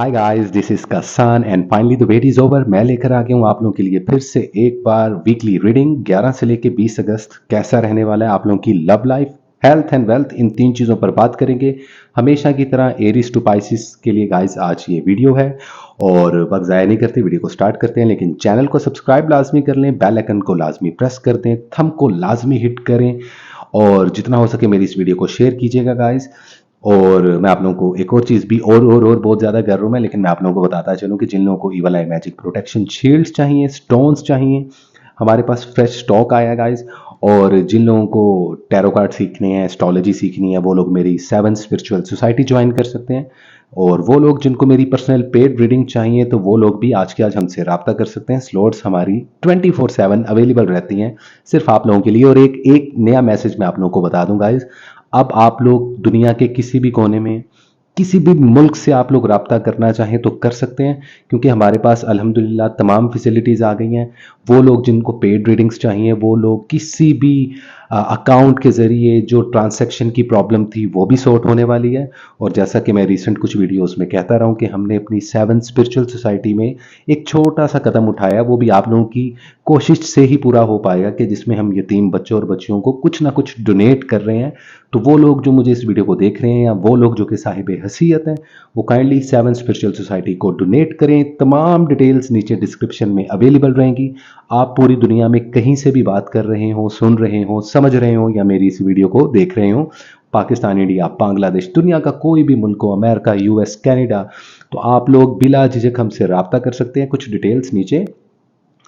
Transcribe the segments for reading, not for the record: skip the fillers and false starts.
Hi guys, this is कसान and finally the wait is over. मैं लेकर आ गया हूँ आप लोगों के लिए फिर से एक बार वीकली रीडिंग 11 से लेकर 20 अगस्त कैसा रहने वाला है आप लोगों की love life, health and wealth, इन तीन चीज़ों पर बात करेंगे हमेशा की तरह। एरीज टू पाइसिस के लिए गाइस आज ये वीडियो है और वक्त ज़ाया नहीं करते, वीडियो को स्टार्ट करते हैं। लेकिन चैनल को सब्सक्राइब लाजमी कर लें, बेल आइकन को लाजमी प्रेस कर दें, थंब को लाजमी हिट करें और जितना हो सके मेरी इस वीडियो को शेयर कीजिएगा गाइस। और मैं आप लोगों को एक और चीज़ भी और बहुत ज़्यादा कर रहा हूँ मैं, लेकिन मैं आप लोगों को बताता चलूँ कि जिन लोगों को ईवल आई मैजिक प्रोटेक्शन शील्ड्स चाहिए, स्टोन्स चाहिए, हमारे पास फ्रेश स्टॉक आया है गाइस। और जिन लोगों को टैरो कार्ड सीखने हैं, एस्ट्रोलॉजी सीखनी है, वो लोग मेरी 7 स्पिरिचुअल सोसाइटी ज्वाइन कर सकते हैं। और वो लोग जिनको मेरी पर्सनल पेड रीडिंग चाहिए तो वो लोग भी आज के आज हमसे रब्ता कर सकते हैं। स्लॉट्स हमारी 24/7 अवेलेबल रहती हैं सिर्फ आप लोगों के लिए। और एक नया मैसेज मैं आप लोगों को बता दूं गाइज, अब आप लोग दुनिया के किसी भी कोने में, किसी भी मुल्क से आप लोग रब्ता करना चाहें तो कर सकते हैं, क्योंकि हमारे पास अल्हम्दुलिल्लाह तमाम फैसिलिटीज़ आ गई हैं। वो लोग जिनको पेड रीडिंग्स चाहिए, वो लोग किसी भी अकाउंट के ज़रिए जो ट्रांसैक्शन की प्रॉब्लम थी वो भी सॉर्ट होने वाली है। और जैसा कि मैं रिसेंट कुछ वीडियोस में कहता रहा हूँ कि हमने अपनी 7 स्पिरिचुअल सोसाइटी में एक छोटा सा कदम उठाया, वो भी आप लोगों की कोशिश से ही पूरा हो पाएगा, कि जिसमें हम यतीम बच्चों और बच्चियों को कुछ ना कुछ डोनेट कर रहे हैं। तो वो लोग जो मुझे इस वीडियो को देख रहे हैं या वो लोग जो कि साहिब हैसियत हैं, वो काइंडली 7 स्पिरिचुअल सोसाइटी को डोनेट करें। तमाम डिटेल्स नीचे डिस्क्रिप्शन में अवेलेबल रहेंगी। आप पूरी दुनिया में कहीं से भी बात कर रहे हो, सुन रहे हो, समझ रहे हो या मेरी इस वीडियो को देख रहे हो, पाकिस्तान, इंडिया, बांग्लादेश, दुनिया का कोई भी मुल्क हो, अमेरिका, यूएस, कनाडा, तो आप लोग बिला झिझक हमसे रब्ता कर सकते हैं। कुछ डिटेल्स नीचे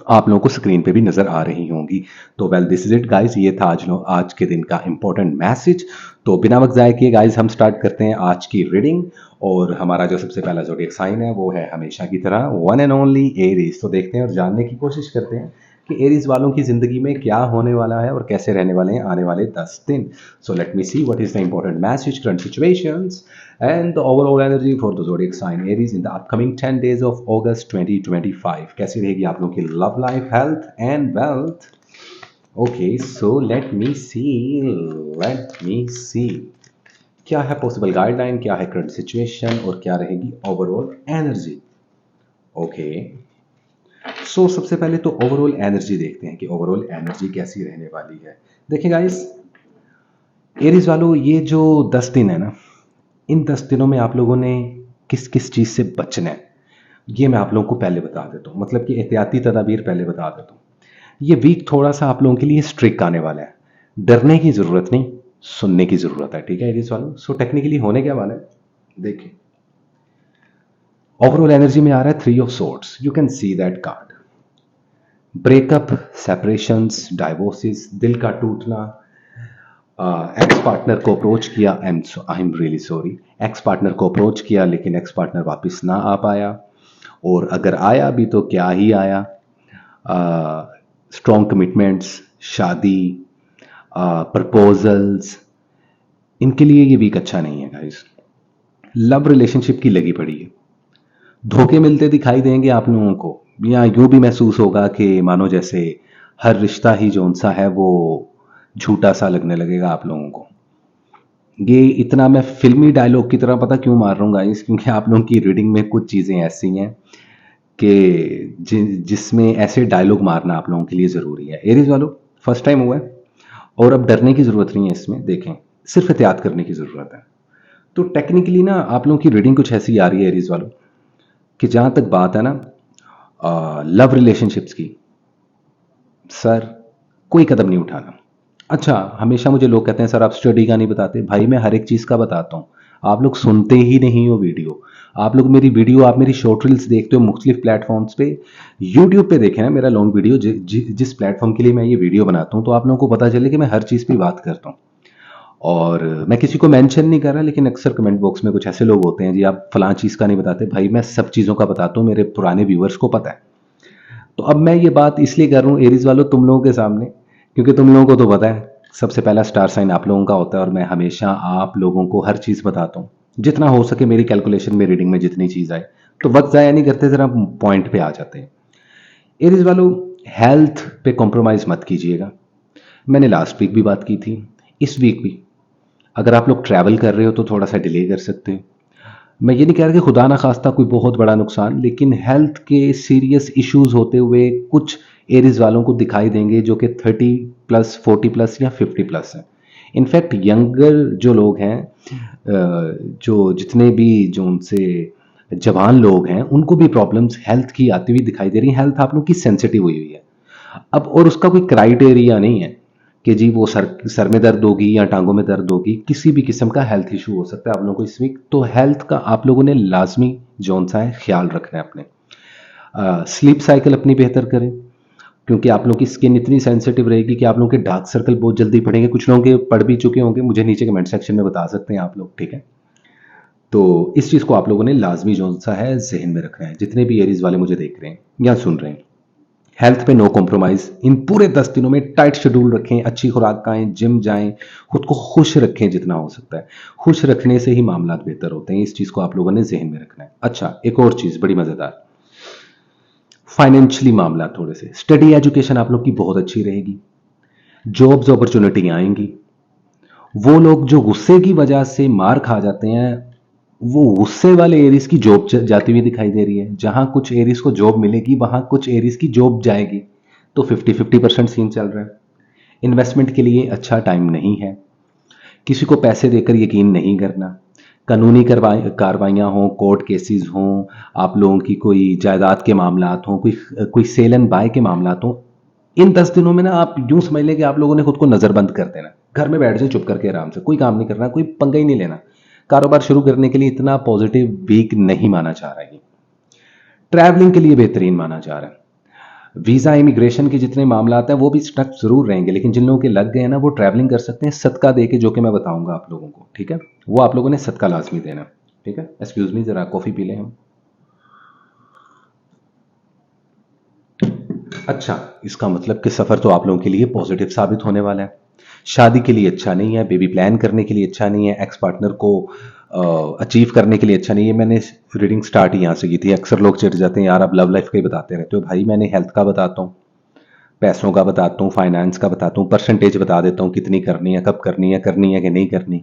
आप लोगों को स्क्रीन पे भी नजर आ रही होंगी। तो well this is it guys, ये था आज के दिन का इंपॉर्टेंट मैसेज। तो बिना वक्त जाए किए गाइस हम स्टार्ट करते हैं आज की रीडिंग। और हमारा जो सबसे पहला ज़ोडिएक साइन है वो है हमेशा की तरह वन एंड ओनली एरीज। तो देखते हैं और जानने की कोशिश करते हैं कि एरीज वालों की ज़िंदगी में क्या होने वाला है और कैसे रहने वाले हैं आने वाले 10 दिन। सो let me see what is the important message, current situations and the overall energy for the zodiac sign Aries in the upcoming 10 days of August 2025। कैसी रहेगी आप लोगों की love life, health and wealth. Okay, so let me see क्या है possible guideline, क्या है current situation और क्या रहेगी ओवरऑल एनर्जी। ओके, सो सबसे पहले तो ओवरऑल एनर्जी देखते हैं कि ओवरऑल एनर्जी कैसी रहने वाली है। देखिए गाइस, एरीज वालों, ये जो 10 दिन है ना, इन 10 दिनों में आप लोगों ने किस किस चीज़ से बचना है ये मैं आप लोगों को पहले बता देता हूँ, मतलब कि एहतियाती तदाबीर पहले बता देता हूँ। ये वीक थोड़ा सा आप लोगों के लिए स्ट्रिक्ट आने वाला है। डरने की ज़रूरत नहीं, सुनने की ज़रूरत है, ठीक है एरीज वालों। सो टेक्निकली होने क्या वाला है देखिए, ओवरऑल एनर्जी में आ रहा है 3 of swords. You can see that card. Breakup, separations, divorces, दिल का टूटना, एक्स पार्टनर को अप्रोच किया, I am really sorry, ex partner को अप्रोच किया लेकिन एक्स पार्टनर वापस ना आ पाया, और अगर आया भी तो क्या ही आया। स्ट्रॉन्ग कमिटमेंट्स, शादी, प्रपोजल्स, इनके लिए ये वीक अच्छा नहीं है गाइस। लव रिलेशनशिप की लगी पड़ी है, धोखे मिलते दिखाई देंगे आप लोगों को, या यूं भी महसूस होगा कि मानो जैसे हर रिश्ता ही जो सा है वो झूठा सा लगने लगेगा आप लोगों को। ये इतना मैं फिल्मी डायलॉग की तरह पता क्यों मार रहा हूँ गाइस, क्योंकि आप लोगों की रीडिंग में कुछ चीज़ें ऐसी हैं कि जिसमें ऐसे डायलॉग मारना आप लोगों के लिए ज़रूरी है। एरीज वालों, फर्स्ट टाइम हुआ है और अब डरने की ज़रूरत नहीं है इसमें, देखें सिर्फ एहतियात करने की ज़रूरत है। तो टेक्निकली ना आप लोगों की रीडिंग कुछ ऐसी आ रही है एरीज वालों, कि जहाँ तक बात है ना लव रिलेशनशिप्स की, सर कोई कदम नहीं उठाना। अच्छा, हमेशा मुझे लोग कहते हैं सर आप स्टडी का नहीं बताते। भाई मैं हर एक चीज़ का बताता हूँ, आप लोग सुनते ही नहीं हो वीडियो। आप लोग मेरी वीडियो, आप मेरी शॉर्ट रील्स देखते हो मुख्तलिफ प्लेटफॉर्म्स पे, यूट्यूब पे देखें ना मेरा लॉन्ग वीडियो, जिस प्लेटफॉर्म के लिए मैं ये वीडियो बनाता हूँ, तो आप लोगों को पता चले कि मैं हर चीज़ पे बात करता हूँ। और मैं किसी को मेंशन नहीं कर रहा, लेकिन अक्सर कमेंट बॉक्स में कुछ ऐसे लोग होते हैं जी आप फलां चीज़ का नहीं बताते। भाई मैं सब चीज़ों का बताता हूँ, मेरे पुराने व्यूवर्स को पता है। तो अब मैं ये बात इसलिए कर रहा हूँ एरीज वालों तुम लोगों के सामने, क्योंकि तुम लोगों को तो पता है सबसे पहला स्टार साइन आप लोगों का होता है, और मैं हमेशा आप लोगों को हर चीज़ बताता हूँ जितना हो सके। मेरी कैलकुलेशन में रीडिंग में जितनी चीज़ आए, तो वक्त ज़ाया नहीं करते, ज़रा पॉइंट पे आ जाते हैं। एरीज वालों, हेल्थ पे कॉम्प्रोमाइज़ मत कीजिएगा। मैंने लास्ट वीक भी बात की थी, इस वीक भी अगर आप लोग ट्रैवल कर रहे हो तो थोड़ा सा डिले कर सकते हो। मैं ये नहीं कह रहा कि खुदा ना खास्ता कोई बहुत बड़ा नुकसान, लेकिन हेल्थ के सीरियस इश्यूज होते हुए कुछ एरीज वालों को दिखाई देंगे जो कि 30+, 40+ या 50+ हैं। इनफैक्ट यंगर जो लोग हैं, जो जितने भी जो उनसे जवान लोग हैं, उनको भी प्रॉब्लम्स हेल्थ की आती हुई दिखाई दे रही हैं। हेल्थ आप लोग की सेंसिटिव हुई हुई है अब, और उसका कोई क्राइटेरिया नहीं है कि जी वो सर सर में दर्द होगी या टांगों में दर्द होगी, किसी भी किस्म का हेल्थ इशू हो सकता है आप लोगों को इस वीक। तो हेल्थ का आप लोगों ने लाजमी जौन सा है ख्याल रखना है अपने। स्लीप साइकिल अपनी बेहतर करें, क्योंकि आप लोगों की स्किन इतनी सेंसिटिव रहेगी कि आप लोगों के डार्क सर्कल बहुत जल्दी पड़ेंगे। कुछ लोगों के पड़ भी चुके होंगे, मुझे नीचे कमेंट सेक्शन में बता सकते हैं आप लोग, ठीक है। तो इस चीज़ को आप लोगों ने लाजमी जौन सा है जहन में रखना है, जितने भी एरीज वाले मुझे देख रहे हैं या सुन रहे हैं। हेल्थ पे नो कॉम्प्रोमाइज। इन पूरे 10 दिनों में टाइट शेड्यूल रखें, अच्छी खुराक खाएं, जिम जाएं, खुद को खुश रखें जितना हो सकता है। खुश रखने से ही मामला बेहतर होते हैं, इस चीज़ को आप लोगों ने जहन में रखना है। अच्छा, एक और चीज़ बड़ी मज़ेदार, फाइनेंशियली मामला थोड़े से स्टडी एजुकेशन आप लोग की बहुत अच्छी रहेगी, जॉब्स अपॉर्चुनिटी आएंगी। वो लोग जो गुस्से की वजह से मार खा जाते हैं, वो गुस्से वाले एरिस की जॉब जाती हुई दिखाई दे रही है। जहां कुछ एरिस को जॉब मिलेगी वहां कुछ एरिस की जॉब जाएगी। तो 50-50% सीन चल रहा है। इन्वेस्टमेंट के लिए अच्छा टाइम नहीं है। किसी को पैसे देकर यकीन नहीं करना। कानूनी कार्रवाइयाँ हों, कोर्ट केसेस हों, आप लोगों की कोई जायदाद के मामलात हों, कोई कोई सेल एंड बाय के मामलात हों, इन 10 दिनों में ना आप यूं समझ लें कि आप लोगों ने खुद को नज़रबंद कर देना। घर में बैठ जाए चुप करके आराम से, कोई काम नहीं करना, कोई पंगा ही नहीं लेना। कारोबार शुरू करने के लिए इतना पॉजिटिव वीक नहीं माना जा रहा है ये। ट्रैवलिंग के लिए बेहतरीन माना जा रहा है। वीज़ा इमिग्रेशन के जितने मामला हैं वो भी स्टक जरूर रहेंगे, लेकिन जिन लोगों के लग गए हैं ना वो ट्रैवलिंग कर सकते हैं सदका दे के, जो कि मैं बताऊंगा आप लोगों को, ठीक है। वो आप लोगों ने सदका लाजमी देना, ठीक है। एक्सक्यूज मी, जरा कॉफ़ी पी लें हम। अच्छा, इसका मतलब कि सफ़र तो आप लोगों के लिए पॉजिटिव साबित होने वाला है। शादी के लिए अच्छा नहीं है, बेबी प्लान करने के लिए अच्छा नहीं है, एक्स पार्टनर को अचीव करने के लिए अच्छा नहीं है। मैंने रीडिंग स्टार्ट ही यहाँ से की थी। अक्सर लोग चिढ़ जाते हैं, यार आप लव लाइफ का ही बताते रहते हो। भाई मैंने हेल्थ का बताता हूँ, पैसों का बताता हूँ, फाइनेंस का बताता हूँ, परसेंटेज बता देता हूँ कितनी करनी है, कब करनी है कि नहीं करनी।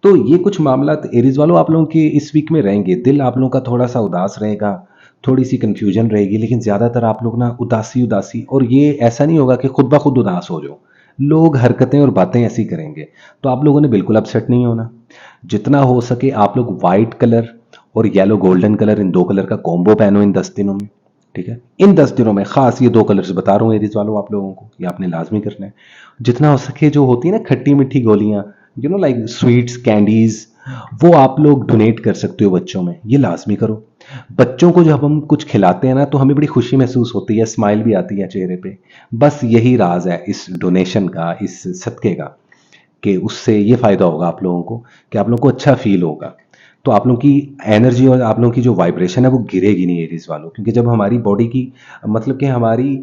तो ये कुछ मामला एरीज वालों आप लोगों के इस वीक में रहेंगे। दिल आप लोगों का थोड़ा सा उदास रहेगा, थोड़ी सी कंफ्यूजन रहेगी, लेकिन ज़्यादातर आप लोग ना उदासी उदासी, और ये ऐसा नहीं होगा कि खुद ब खुद उदास हो जाओ। लोग हरकतें और बातें ऐसी करेंगे, तो आप लोगों ने बिल्कुल अपसेट नहीं होना। जितना हो सके आप लोग वाइट कलर और येलो गोल्डन कलर, इन दो कलर का कॉम्बो पहनो इन 10 दिनों में, ठीक है। इन 10 दिनों में खास ये दो कलर्स बता रहा हूँ एरीज वालों आप लोगों को, ये आपने लाजमी करना है। जितना हो सके जो होती है ना खट्टी मीठी गोलियां, लाइक स्वीट्स, कैंडीज, वो आप लोग डोनेट कर सकते हो बच्चों में, ये लाजमी करो। बच्चों को जब हम कुछ खिलाते हैं ना तो हमें बड़ी खुशी महसूस होती है, स्माइल भी आती है चेहरे पे। बस यही राज है इस डोनेशन का, इस सदके का, कि उससे ये फ़ायदा होगा आप लोगों को कि आप लोगों को अच्छा फील होगा। तो आप लोगों की एनर्जी और आप लोगों की जो वाइब्रेशन है वो गिरेगी नहीं एरीज वालों, क्योंकि जब हमारी बॉडी की, मतलब कि हमारी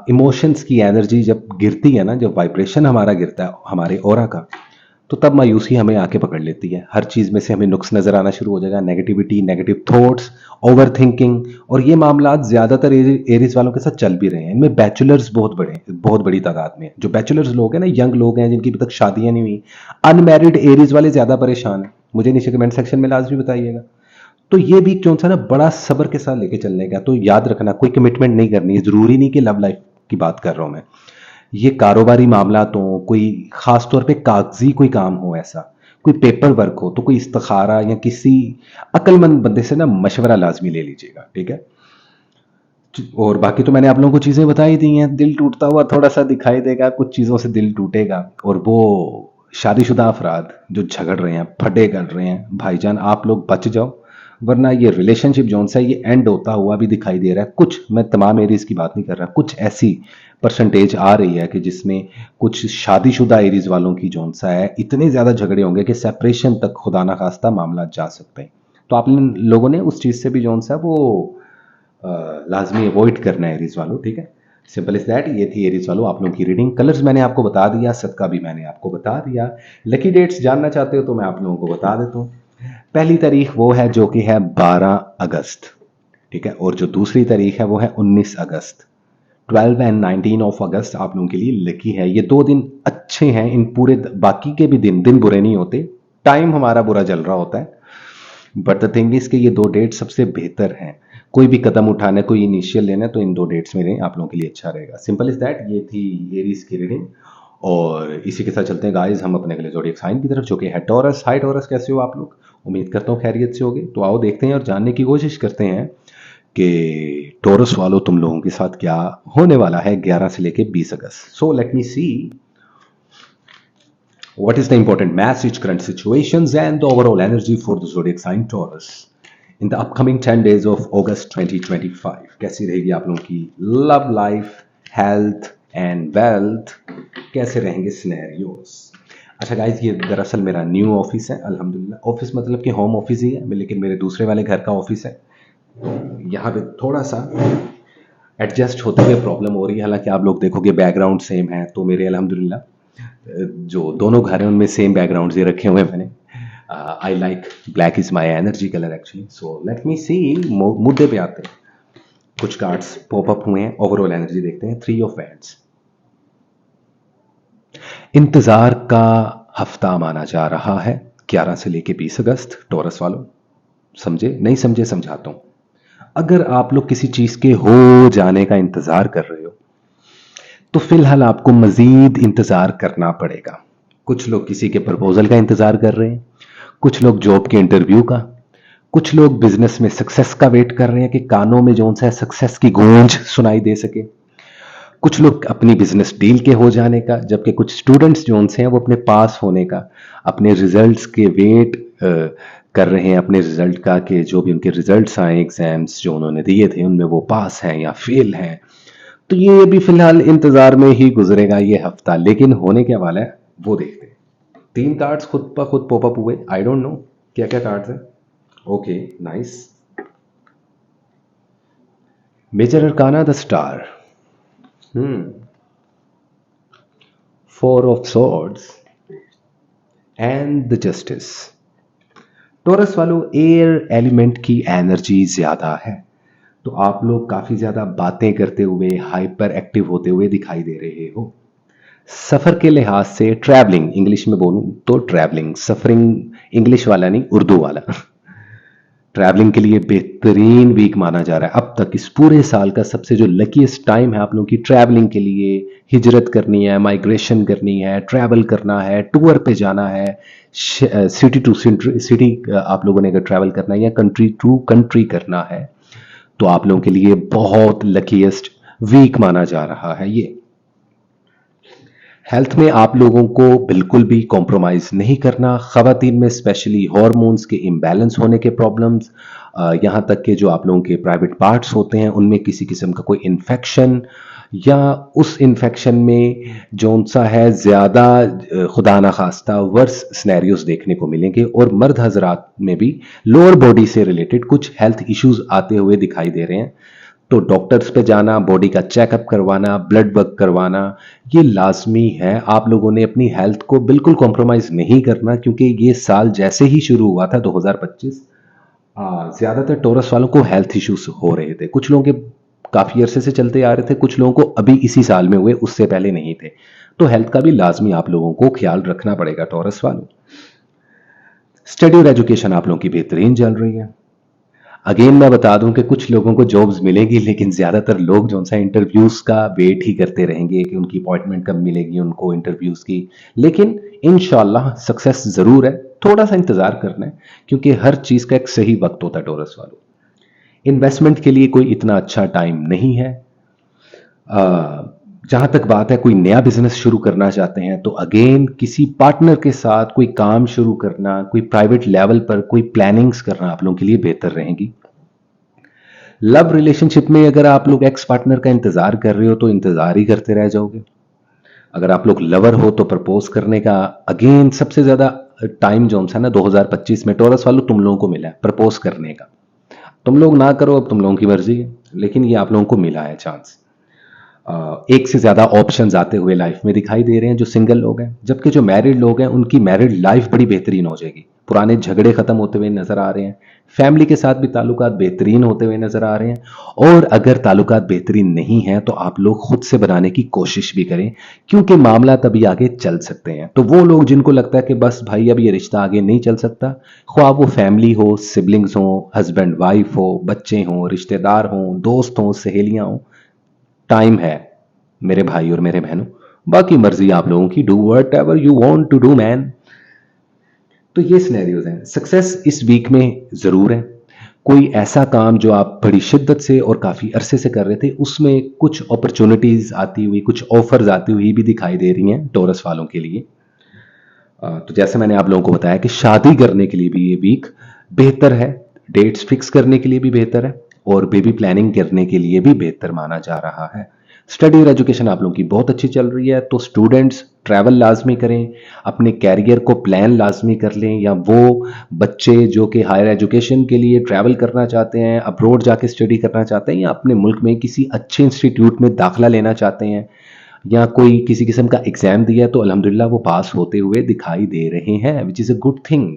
इमोशंस की एनर्जी जब गिरती है ना, जब वाइब्रेशन हमारा गिरता है हमारे ऑरा का, तो तब मायूसी हमें आके पकड़ लेती है। हर चीज़ में से हमें नुक्स नज़र आना शुरू हो जाएगा, negativity, negative thoughts, over thinking. और ये मामला ज़्यादातर एरीज वालों के साथ चल भी रहे हैं। इनमें बैचलर्स बहुत बड़ी तादाद में, जो बैचलर्स लोग हैं ना, यंग लोग हैं जिनकी अभी तक शादियां नहीं हुई, अनमैरिड एरीज वाले ज़्यादा परेशान हैं। मुझे नीचे कमेंट सेक्शन में लाजमी बताइएगा। तो ये भी क्यों सा ना बड़ा सब्र के साथ लेके चलने का। तो याद रखना, कोई कमिटमेंट नहीं करनी है, ज़रूरी नहीं कि लव लाइफ की बात कर रहा हूं मैं। ये कारोबारी मामला तो कोई खास तौर पे कागजी कोई काम हो, ऐसा कोई पेपर वर्क हो, तो कोई इस्तिखारा या किसी अक्लमंद बंदे से ना मशवरा लाजमी ले लीजिएगा, ठीक है। और बाकी तो मैंने आप लोगों को चीज़ें बता ही दी हैं। दिल टूटता हुआ थोड़ा सा दिखाई देगा, कुछ चीज़ों से दिल टूटेगा। और वो शादीशुदा अफराद जो झगड़ रहे हैं, फटे कर रहे हैं, भाईजान आप लोग बच जाओ, वरना ये रिलेशनशिप जोन सा ये एंड होता हुआ भी दिखाई दे रहा है। कुछ, मैं तमाम एरीज की बात नहीं कर रहा, कुछ ऐसी परसेंटेज आ रही है कि जिसमें कुछ शादीशुदा एरीज वालों की जोन सा है, इतने ज़्यादा झगड़े होंगे कि सेपरेशन तक खुदा ना खास्ता मामला जा सकते हैं। तो आप लोगों ने उस चीज़ से भी जोन सा है वो लाजमी अवॉइड करना है एरीज वालों, ठीक है। Simple is that. ये थी एरीज वालों आप लोगों की रीडिंग। कलर्स मैंने आपको बता दिया, सदका भी मैंने आपको बता दिया। लकी डेट्स जानना चाहते हो तो मैं आप लोगों को बता देता हूँ। पहली तारीख वो है जो कि है 12 अगस्त, ठीक है। और जो दूसरी तारीख है वो है 19 अगस्त। 12 एंड 19 ऑफ अगस्त आप लोगों के लिए लकी है। ये 2 दिन अच्छे हैं। इन पूरे बाकी के भी दिन बुरे नहीं होते, टाइम हमारा बुरा चल रहा होता है। बट द थिंग इज कि ये 2 डेट सबसे बेहतर हैं। कोई भी कदम उठाना है, कोई इनिशियल लेना है, तो इन 2 डेट्स में लें, आप लोगों के लिए अच्छा रहेगा। Simple is that. ये थी एरीज की रीडिंग, और इसी के साथ चलते हैं गाइस हम अपने अगले ज़ोडिएक साइन की तरफ, जो कि है टॉरस। हाय टॉरस, कैसे हो आप लोग? उम्मीद करता हूँ खैरियत से होगे। तो आओ देखते हैं और जानने की कोशिश करते हैं कि टॉरस वालों तुम लोगों के साथ क्या होने वाला है 11 से लेके 20 अगस्त। So let me see what is the important message, current situations, and the overall energy for the zodiac sign Taurus in the upcoming 10 days of August 2025। कैसी रहेगी आप लोगों की love life, health and wealth, कैसे रहेंगे scenarios? अच्छा guys, ये दरअसल मेरा न्यू ऑफिस है अल्हम्दुलिल्लाह। ऑफिस मतलब कि होम ऑफिस ही है, लेकिन मेरे दूसरे वाले घर का ऑफिस है। यहाँ पे थोड़ा सा एडजस्ट होते हुए प्रॉब्लम हो रही है। हालांकि आप लोग देखोगे बैकग्राउंड सेम है, तो मेरे अल्हम्दुलिल्लाह जो दोनों घर हैं उनमें सेम बैकग्राउंड ये रखे हुए हैं मैंने। I like black is my energy colour actually. So let me see, मुद्दे पे आते हैं। कुछ कार्ड्स पॉप अप हुए हैं, ओवरऑल एनर्जी देखते हैं। 3 ऑफ वैंड्स, इंतजार का हफ्ता माना जा रहा है 11 से लेके 20 अगस्त। टॉरस वालों समझे नहीं समझे समझाता हूं। अगर आप लोग किसी चीज के हो जाने का इंतजार कर रहे हो, तो फिलहाल आपको मजीद इंतजार करना पड़ेगा। कुछ लोग किसी के प्रपोजल का इंतजार कर रहे हैं, कुछ लोग जॉब के इंटरव्यू का, कुछ लोग बिजनेस में सक्सेस का वेट कर रहे हैं कि कानों में जो सा सक्सेस की गूंज सुनाई दे सके। कुछ लोग अपनी बिजनेस डील के हो जाने का, जबकि कुछ स्टूडेंट्स जो हैं वो अपने पास होने का, अपने रिजल्ट्स के वेट कर रहे हैं, अपने रिजल्ट का, कि जो भी उनके रिजल्ट्स आए एग्जाम्स जो उन्होंने दिए थे उनमें वो पास हैं या फेल हैं। तो ये भी फिलहाल इंतजार में ही गुजरेगा ये हफ्ता, लेकिन होने क्या वाला है वो देखते हैं। 3 कार्ड्स खुद ब खुद पॉपअप हुए। आई डोंट नो क्या क्या कार्ड्स हैं। Okay nice. Major arcana the star, 4 of swords and the justice. Taurus वालों, एयर एलिमेंट की एनर्जी ज्यादा है, तो आप लोग काफी ज्यादा बातें करते हुए, हाइपर एक्टिव होते हुए दिखाई दे रहे हो। सफर के लिहाज से, ट्रैवलिंग इंग्लिश में बोलूं तो ट्रैवलिंग, सफरिंग इंग्लिश वाला नहीं, उर्दू वाला। ट्रैवलिंग के लिए बेहतरीन वीक माना जा रहा है। अब तक इस पूरे साल का सबसे जो लकीस्ट टाइम है आप लोगों की ट्रैवलिंग के लिए। हिजरत करनी है, माइग्रेशन करनी है, ट्रैवल करना है, टूर पे जाना है, सिटी टू सिटी आप लोगों ने अगर ट्रैवल करना है, या कंट्री टू कंट्री करना है, तो आप लोगों के लिए बहुत लकीस्ट वीक माना जा रहा है ये। हेल्थ में आप लोगों को बिल्कुल भी कॉम्प्रोमाइज नहीं करना। खवातीन में स्पेशली हार्मोन्स के इम्बैलेंस होने के प्रॉब्लम्स, यहाँ तक कि जो आप लोगों के प्राइवेट पार्ट्स होते हैं उनमें किसी किस्म का कोई इन्फेक्शन, या उस इन्फेक्शन में जो सा है ज़्यादा खुदा ना खास्ता वर्स स्नैरियोज देखने को मिलेंगे। और मर्द हजरात में भी लोअर बॉडी से रिलेटेड कुछ हेल्थ इश्यूज आते हुए दिखाई दे रहे हैं। तो डॉक्टर्स पे जाना, बॉडी का चेकअप करवाना, ब्लड वर्क करवाना, ये लाजमी है। आप लोगों ने अपनी हेल्थ को बिल्कुल कॉम्प्रोमाइज़ नहीं करना, क्योंकि ये साल जैसे ही शुरू हुआ था 2025, ज़्यादातर टॉरस वालों को हेल्थ इश्यूज हो रहे थे। कुछ लोगों के काफ़ी अरसे से चलते आ रहे थे, कुछ लोगों को अभी इसी साल में हुए, उससे पहले नहीं थे। तो हेल्थ का भी लाजमी आप लोगों को ख्याल रखना पड़ेगा टॉरस वालों। स्टडी और एजुकेशन आप लोगों की बेहतरीन चल रही है। अगेन मैं बता दूं कि कुछ लोगों को जॉब्स मिलेगी, लेकिन ज़्यादातर लोग जो सा इंटरव्यूज़ का वेट ही करते रहेंगे कि उनकी अपॉइंटमेंट कब मिलेगी उनको इंटरव्यूज़ की। लेकिन इंशाल्लाह सक्सेस ज़रूर है, थोड़ा सा इंतज़ार करना है, क्योंकि हर चीज़ का एक सही वक्त होता है टॉरस वालों। इन्वेस्टमेंट के लिए कोई इतना अच्छा टाइम नहीं है। जहाँ तक बात है कोई नया बिजनेस शुरू करना चाहते हैं, तो अगेन किसी पार्टनर के साथ कोई काम शुरू करना, कोई प्राइवेट लेवल पर कोई प्लानिंग्स करना आप लोगों के लिए बेहतर रहेंगी। लव रिलेशनशिप में अगर आप लोग एक्स पार्टनर का इंतजार कर रहे हो, तो इंतजार ही करते रह जाओगे। अगर आप लोग लवर हो, तो प्रपोज करने का अगेन सबसे ज्यादा टाइम जो है ना 2025 में टॉरस वालों तुम लोगों को मिला है प्रपोज करने का। तुम लोग ना करो, अब तुम लोगों की मर्जी है, लेकिन ये आप लोगों को मिला है चांस। एक से ज्यादा ऑप्शंस आते हुए लाइफ में दिखाई दे रहे हैं जो सिंगल लोग हैं, जबकि जो मैरिड लोग हैं उनकी मैरिड लाइफ बड़ी बेहतरीन हो जाएगी। पुराने झगड़े खत्म होते हुए नजर आ रहे हैं, फैमिली के साथ भी ताल्लुकात बेहतरीन होते हुए नजर आ रहे हैं। और अगर ताल्लुकात बेहतरीन नहीं है तो आप लोग खुद से बनाने की कोशिश भी करें, क्योंकि मामला तभी आगे चल सकते हैं। तो वो लोग जिनको लगता है कि बस भाई अब ये रिश्ता आगे नहीं चल सकता, ख्वाह वो फैमिली हो, सिबलिंग्स हो, हस्बैंड वाइफ हो, बच्चे हों, रिश्तेदार हों, दोस्त हों, सहेलियां हों, टाइम है मेरे भाई और मेरे बहनों। बाकी मर्जी आप लोगों की, do whatever you want to do man. तो ये सिनेरियोज हैं। सक्सेस इस वीक में जरूर है। कोई ऐसा काम जो आप बड़ी शिद्दत से और काफी अरसे से कर रहे थे, उसमें कुछ अपॉर्चुनिटीज आती हुई, कुछ ऑफर्स आती हुई भी दिखाई दे रही हैं टोरस वालों के लिए। तो जैसे मैंने आप लोगों को बताया कि शादी करने के लिए भी ये वीक बेहतर है, डेट्स फिक्स करने के लिए भी बेहतर है, और बेबी प्लानिंग करने के लिए भी बेहतर माना जा रहा है। स्टडी और एजुकेशन आप लोगों की बहुत अच्छी चल रही है, तो स्टूडेंट्स ट्रैवल लाजमी करें, अपने कैरियर को प्लान लाजमी कर लें, या वो बच्चे जो कि हायर एजुकेशन के लिए ट्रैवल करना चाहते हैं, अब्रॉड जाके स्टडी करना चाहते हैं, या अपने मुल्क में किसी अच्छे इंस्टीट्यूट में दाखिला लेना चाहते हैं, या कोई किसी किस्म का एग्जाम दिया है, तो अल्हम्दुलिल्लाह वो पास होते हुए दिखाई दे रहे हैं, which is a good thing.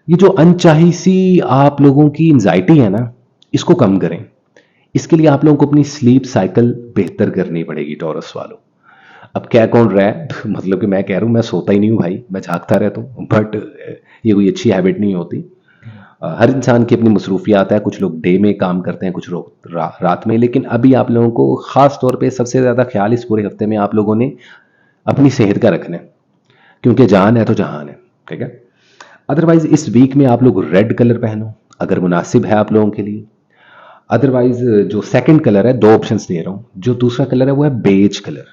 ये जो अनचाही सी आप लोगों की एंजाइटी है ना, इसको कम करें। इसके लिए आप लोगों को अपनी स्लीप साइकिल बेहतर करनी पड़ेगी टॉरस वालों। अब क्या कौन रहा है मतलब कि मैं कह रहा हूँ मैं सोता ही नहीं हूँ भाई, मैं जागता रहता हूँ, बट ये कोई अच्छी हैबिट नहीं होती। हर इंसान की अपनी मसरूफियात है, कुछ लोग डे में काम करते हैं, कुछ लोग रात में। लेकिन अभी आप लोगों को ख़ास तौर पे सबसे ज़्यादा ख्याल इस पूरे हफ्ते में आप लोगों ने अपनी सेहत का रखना है, क्योंकि जान है तो जहान है, ठीक है। अदरवाइज इस वीक में आप लोग रेड कलर पहनो अगर मुनासिब है आप लोगों के लिए। अदरवाइज जो सेकंड कलर है, दो ऑप्शंस दे रहा हूँ, जो दूसरा कलर है वो है beige colour.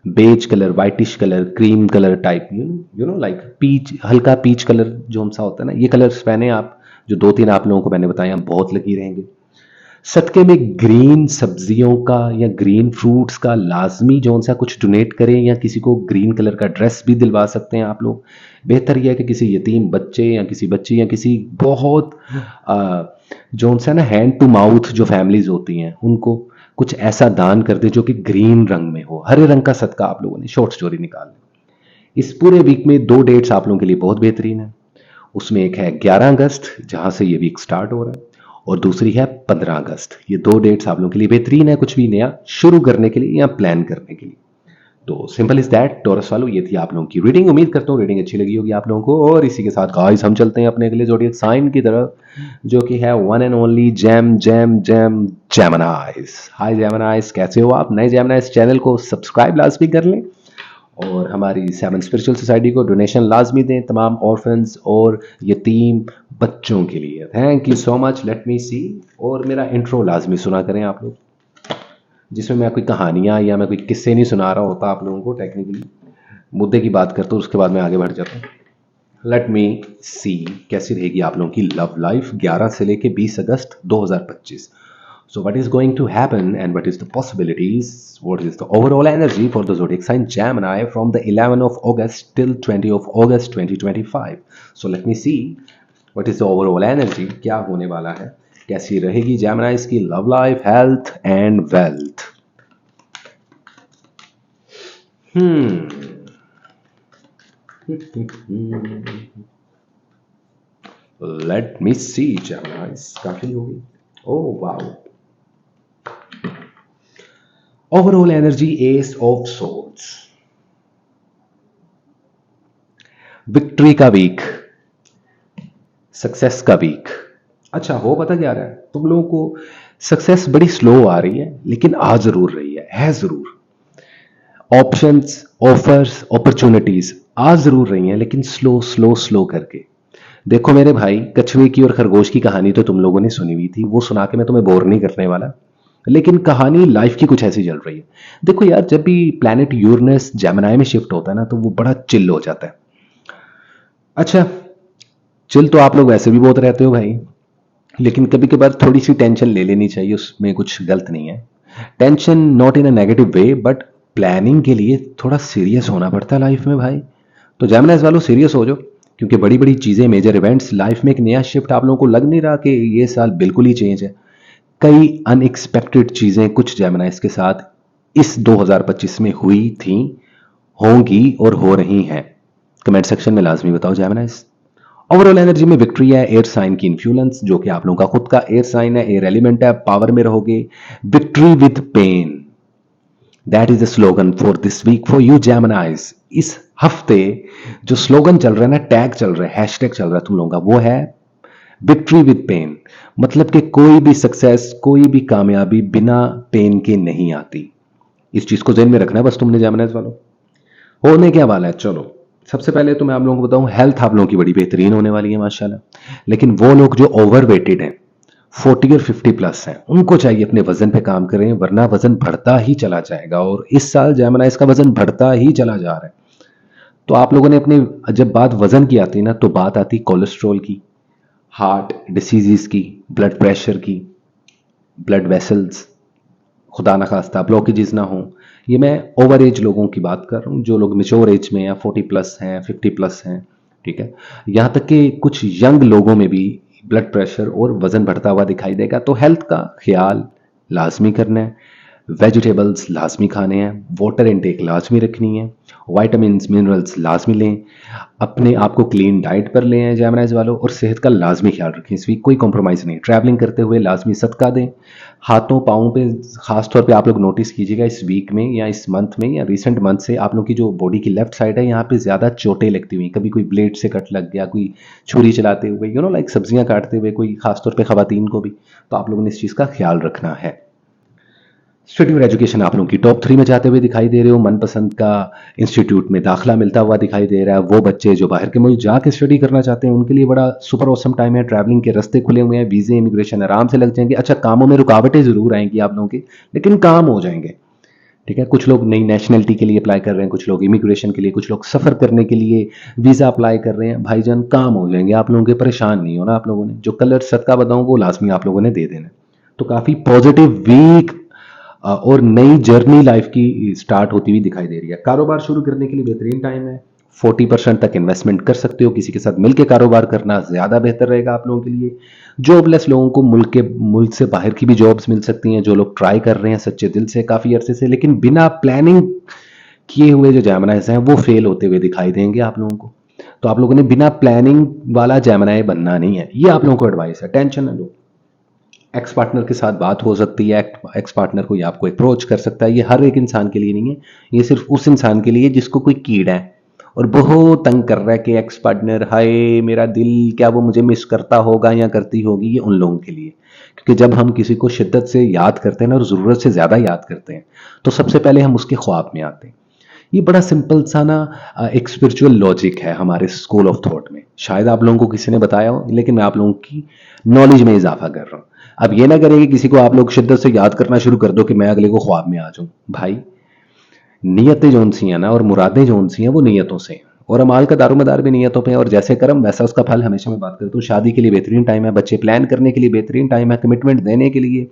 Beige colour, whitish colour, cream colour type, you know like peach, हल्का पीच कलर जो सा होता है ना, ये कलर्स पहने आप। जो दो तीन आप लोगों को मैंने बताया बहुत लगी रहेंगे। सदक़े में ग्रीन सब्जियों का या ग्रीन फ्रूट्स का लाजमी जो सा कुछ डोनेट करें, या किसी को ग्रीन कलर का ड्रेस भी दिलवा सकते हैं आप लोग। बेहतर यह है कि किसी यतीम बच्चे या किसी बच्ची या किसी बहुत जो सा ना हैंड टू माउथ जो फैमिलीज होती हैं, उनको कुछ ऐसा दान कर दे जो कि ग्रीन रंग में हो। हरे रंग का सदका आप लोगों ने शॉर्ट स्टोरी निकाल ली। इस पूरे वीक में दो डेट्स आप लोगों के लिए बहुत बेहतरीन है। उसमें एक है 11 अगस्त जहां से ये वीक स्टार्ट हो रहा है, और दूसरी है 15 अगस्त। ये दो डेट्स आप लोगों के लिए बेहतरीन है, कुछ भी नया शुरू करने के लिए या प्लान करने के लिए। तो सिंपल इज दैट टॉरस वालों, ये थी आप लोगों की रीडिंग। उम्मीद करता हूँ रीडिंग अच्छी लगी होगी आप लोगों को। और इसी के साथ गाइस हम चलते हैं अपने अगले ज़ोडिएक साइन की तरफ, जो कि है one and only jam jam jam जेमिनाइज। हाय जेमिनाइज, कैसे हो आप? नए जेमिनाइज चैनल को सब्सक्राइब लाजमी कर लें, और हमारी 7 स्पिरिचुअल सोसाइटी को डोनेशन लाजमी दें तमाम ऑर्फन्स और यतीम बच्चों के लिए। Thank you so much. Let me see. और मेरा इंट्रो लाजमी सुना करें आप लोग, जिसमें मैं कोई कहानियाँ या मैं कोई किस्से नहीं सुना रहा होता आप लोगों को। टेक्निकली मुद्दे की बात करता हूँ, उसके बाद मैं आगे बढ़ जाता हूँ। लेट मी सी कैसी रहेगी आप लोगों की लव लाइफ 11 से लेके 20 अगस्त 2025। So what is going to happen, and what is the possibilities? What is the overall energy for the zodiac sign Gemini from the 11th of August till 20th of August 2025? So let me see what is the overall energy. क्या होने वाला है, कैसी रहेगी Gemini's की love life, health and wealth. Let me see Gemini's. काफी होगी। Oh wow. Overall energy S of swords, victory का वीक, सक्सेस का वीक। अच्छा हो पता क्या रहा है, तुम लोगों को सक्सेस बड़ी स्लो आ रही है, लेकिन आ जरूर रही है जरूर। ऑप्शंस, ऑफर्स, अपॉर्चुनिटीज आ जरूर रही हैं, लेकिन स्लो स्लो स्लो करके। देखो मेरे भाई, कछुए की और खरगोश की कहानी तो तुम लोगों ने सुनी हुई थी, वो सुना के मैं तुम्हें बोर नहीं करने वाला, लेकिन कहानी लाइफ की कुछ ऐसी चल रही है। देखो यार, जब भी प्लैनेट यूरेनस जेमिनी में शिफ्ट होता है ना, तो वो बड़ा चिल हो जाता है। अच्छा, चिल तो आप लोग वैसे भी बहुत रहते हो भाई, लेकिन कभी कभार थोड़ी सी टेंशन ले लेनी चाहिए, उसमें कुछ गलत नहीं है। Tension not in a negative way, but planning के लिए थोड़ा सीरियस होना पड़ता है लाइफ में भाई। तो जेमिनी वालों सीरियस हो जाओ, क्योंकि बड़ी बड़ी चीजें, मेजर इवेंट्स लाइफ में, एक नया शिफ्ट आप लोगों को लग नहीं रहा कि ये साल बिल्कुल ही चेंज है। कई अनएक्सपेक्टेड चीजें कुछ जेमिनाइज के साथ इस 2025 में हुई थी, होंगी और हो रही हैं। कमेंट सेक्शन में लाजमी बताओ जेमिनाइज। ओवरऑल एनर्जी में विक्ट्री है, एयर साइन की इन्फ्लुएंस जो कि आप लोगों का खुद का एयर साइन है, एयर एलिमेंट है, पावर में रहोगे। Victory with pain, that is the slogan for this week for you Geminis. इस हफ्ते जो स्लोगन चल रहा है ना, टैग चल रहा है, हैशटैग चल रहा है तुम लोगों का, वो है विक्ट्री विद पेन। मतलब कि कोई भी सक्सेस, कोई भी कामयाबी बिना पेन के नहीं आती। इस चीज को ध्यान में रखना है बस तुमने जेमिनाइज वालों। होने क्या वाला है, चलो सबसे पहले तो मैं आप लोगों को बताऊं, हेल्थ आप लोगों की बड़ी बेहतरीन होने वाली है माशाल्लाह। लेकिन वो लोग जो ओवरवेटेड हैं, 40 और 50 प्लस हैं, उनको चाहिए अपने वजन पे काम करें, वरना वजन बढ़ता ही चला जाएगा। और इस साल जेमिनाइज का वजन बढ़ता ही चला जा रहा है। तो आप लोगों ने अपने, जब बात वजन की आती है ना, तो बात आती कोलेस्ट्रॉल की, हार्ट डिसीजेस की, ब्लड प्रेशर की, ब्लड वेसल्स, खुदा ना खास्ता ब्लॉकेजेस ना हो। ये मैं ओवर एज लोगों की बात कर रहा हूँ, जो लोग मेच्योर एज में या 40 प्लस हैं, 50 प्लस हैं, ठीक है। यहाँ तक कि कुछ यंग लोगों में भी ब्लड प्रेशर और वजन बढ़ता हुआ दिखाई देगा। तो हेल्थ का ख्याल लाजमी करना है, वेजिटेबल्स लाजमी खाने हैं, वाटर इनटेक लाजमी रखनी है, वाइटामिन मिनरल्स लाजमी लें, अपने आप को क्लीन डाइट पर लें जेमिनाइज वालों, और सेहत का लाजमी ख्याल रखें। इस वीक कोई कॉम्प्रोमाइज़ नहीं। ट्रैवलिंग करते हुए लाजमी सदका दें। हाथों पाँव पे खास तौर पे आप लोग नोटिस कीजिएगा, इस वीक में या इस मंथ में या रिसेंट मंथ से आप लोग की जो बॉडी की लेफ्ट साइड है, यहाँ पे ज़्यादा चोटें लगती हुई, कभी कोई ब्लेड से कट लग गया, कोई छुरी चलाते हुए, लाइक सब्जियां काटते हुए, कोई खास तौर पे खवातीन को भी। तो आप लोगों ने इस चीज़ का ख्याल रखना है। स्टडी और एजुकेशन आप लोगों की टॉप 3 में जाते हुए दिखाई दे रहे हो। मनपसंद का इंस्टीट्यूट में दाखिला मिलता हुआ दिखाई दे रहा है। वो बच्चे जो बाहर के मुल्क जाके स्टडी करना चाहते हैं, उनके लिए बड़ा सुपर ऑसम टाइम है। ट्रैवलिंग के रास्ते खुले हुए हैं, वीज़े इमिग्रेशन आराम से लग जाएंगे। अच्छा, कामों में रुकावटें ज़रूर आएंगी आप लोगों के, लेकिन काम हो जाएंगे, ठीक है। कुछ लोग नई नेशनलिटी के लिए अप्लाई कर रहे हैं, कुछ लोग इमिग्रेशन के लिए, कुछ लोग सफ़र करने के लिए वीज़ा अप्लाई कर रहे हैं। भाईजान काम हो जाएंगे आप लोगों के, परेशान नहीं होना आप लोगों ने। जो कलर सदका बताऊँ वो लाजमी आप लोगों ने दे देना। तो काफ़ी पॉजिटिव वीक और नई जर्नी लाइफ की स्टार्ट होती हुई दिखाई दे रही है। कारोबार शुरू करने के लिए बेहतरीन टाइम है। 40% तक इन्वेस्टमेंट कर सकते हो। किसी के साथ मिलकर कारोबार करना ज़्यादा बेहतर रहेगा आप लोगों के लिए। जॉबलेस लोगों को मुल्क से बाहर की भी जॉब्स मिल सकती हैं, जो लोग ट्राई कर रहे हैं सच्चे दिल से काफ़ी अरसे से, लेकिन बिना प्लानिंग किए हुए जो जेमिनाइज हैं वो फेल होते हुए दिखाई देंगे आप लोगों को। तो आप लोगों ने बिना प्लानिंग वाला जेमिनाई बनना नहीं है, ये आप लोगों को एडवाइस है। टेंशन न लो। एक्स पार्टनर के साथ बात हो सकती है, एक्स पार्टनर कोई आपको अप्रोच कर सकता है। ये हर एक इंसान के लिए नहीं है, ये सिर्फ उस इंसान के लिए जिसको कोई कीड़ा है और बहुत तंग कर रहा है कि एक्स पार्टनर, हाय मेरा दिल, क्या वो मुझे मिस करता होगा या करती होगी। ये उन लोगों के लिए, क्योंकि जब हम किसी को शिद्दत से याद करते हैं ना, और ज़रूरत से ज़्यादा याद करते हैं, तो सबसे पहले हम उसके ख्वाब में आते हैं। ये बड़ा सिंपल सा ना एक स्पिरिचुअल लॉजिक है हमारे स्कूल ऑफ थॉट में। शायद आप लोगों को किसी ने बताया हो, लेकिन मैं आप लोगों की नॉलेज में इजाफा कर रहा हूँ। अब ये ना करें कि किसी को आप लोग शिद्दत से याद करना शुरू कर दो कि मैं अगले को ख्वाब में आ जाऊं। भाई, नीयतें जौन सी हैं ना, और मुरादें जौन सी हैं, वो नीयतों से हैं, और अमाल का दारोमदार भी नीयतों पे है। और जैसे कर्म वैसा उसका फल। हमेशा मैं बात करता हूँ, शादी के लिए बेहतरीन टाइम है, बच्चे प्लान करने के लिए बेहतरीन टाइम है, कमिटमेंट देने के लिए,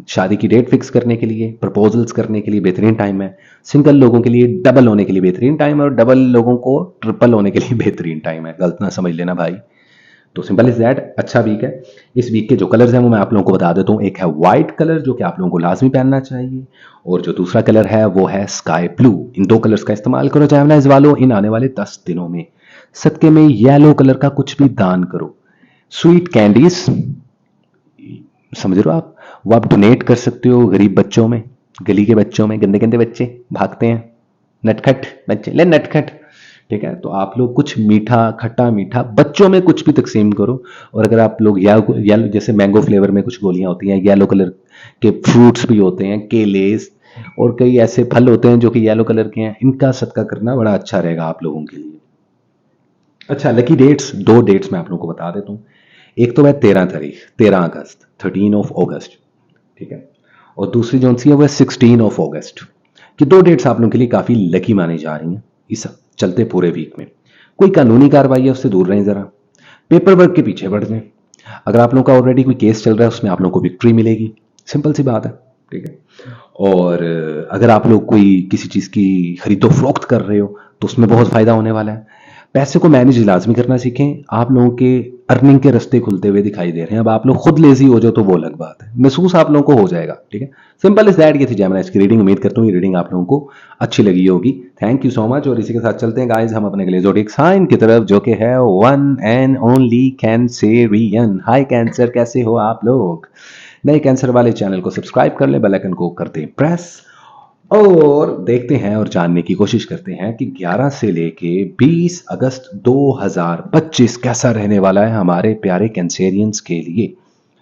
शादी की डेट फिक्स करने के लिए, प्रपोजल्स करने के लिए बेहतरीन टाइम है। सिंगल लोगों के लिए डबल होने के लिए बेहतरीन टाइम है, और डबल लोगों को ट्रिपल होने के लिए बेहतरीन टाइम है। गलत ना समझ लेना भाई। तो सिंपल इज दैट, अच्छा वीक है। इस वीक के जो कलर्स हैं वो मैं आप लोगों को बता देता हूँ। एक है व्हाइट कलर, जो कि आप लोगों को लाजमी पहनना चाहिए, और जो दूसरा कलर है वो है स्काई ब्लू। इन दो कलर्स का इस्तेमाल करो जेमिनाइज वालों इन आने वाले 10 दिनों में। सदके में येलो कलर का कुछ भी दान करो। स्वीट कैंडीज, समझ रहे हो आप, वो आप डोनेट कर सकते हो गरीब बच्चों में, गली के बच्चों में। गंदे गंदे बच्चे भागते हैं, नटखट बच्चे, ले नटखट, ठीक है। तो आप लोग कुछ मीठा, खट्टा मीठा बच्चों में कुछ भी तकसीम करो। और अगर आप लोग येलो, जैसे मैंगो फ्लेवर में कुछ गोलियां होती हैं, येलो कलर के फ्रूट्स भी होते हैं, केलेस, और कई ऐसे फल होते हैं जो कि येलो कलर के हैं, इनका सदका करना बड़ा अच्छा रहेगा आप लोगों के लिए। अच्छा, लकी डेट्स, दो डेट्स मैं आप लोगों को बता देता हूँ। एक तो है 13 तारीख, 13 अगस्त, 13 ऑफ अगस्त, ठीक है। और दूसरी जो सी है वो है 16 ऑफ अगस्त। ये दो डेट्स आप लोगों के लिए काफ़ी लकी मानी जा रही हैं इस चलते पूरे वीक में। कोई कानूनी कार्रवाई है उससे दूर रहें, ज़रा पेपर वर्क के पीछे बढ़ जाएं। अगर आप लोगों का ऑलरेडी कोई केस चल रहा है, उसमें आप लोगों को विक्ट्री मिलेगी, सिंपल सी बात है, ठीक है। और अगर आप लोग कोई किसी चीज़ की खरीदो फरोख्त कर रहे हो, तो उसमें बहुत फ़ायदा होने वाला है। पैसे को मैनेज लाजमी करना सीखें। आप लोगों के अर्निंग के रास्ते खुलते हुए दिखाई दे रहे हैं। अब आप लोग खुद लेजी हो जाओ तो वो अलग बात है, महसूस आप लोगों को हो जाएगा। ठीक है, सिंपल इज दैट। ये थी जेमिनी की रीडिंग। उम्मीद करता हूँ ये रीडिंग आप लोगों को अच्छी लगी होगी। Thank you so much. और इसी के साथ चलते हैं गाइस हम अपने अगले ज़ोडिएक साइन की तरफ, जो कि है one and only Cancerian. Hi cancer, कैसे हो आप लोग? नए कैंसर वाले चैनल को सब्सक्राइब कर ले, बेल आइकन को करते हैं प्रेस, और देखते हैं और जानने की कोशिश करते हैं कि 11 से लेके 20 अगस्त 2025 कैसा रहने वाला है हमारे प्यारे कैंसेरियंस के लिए।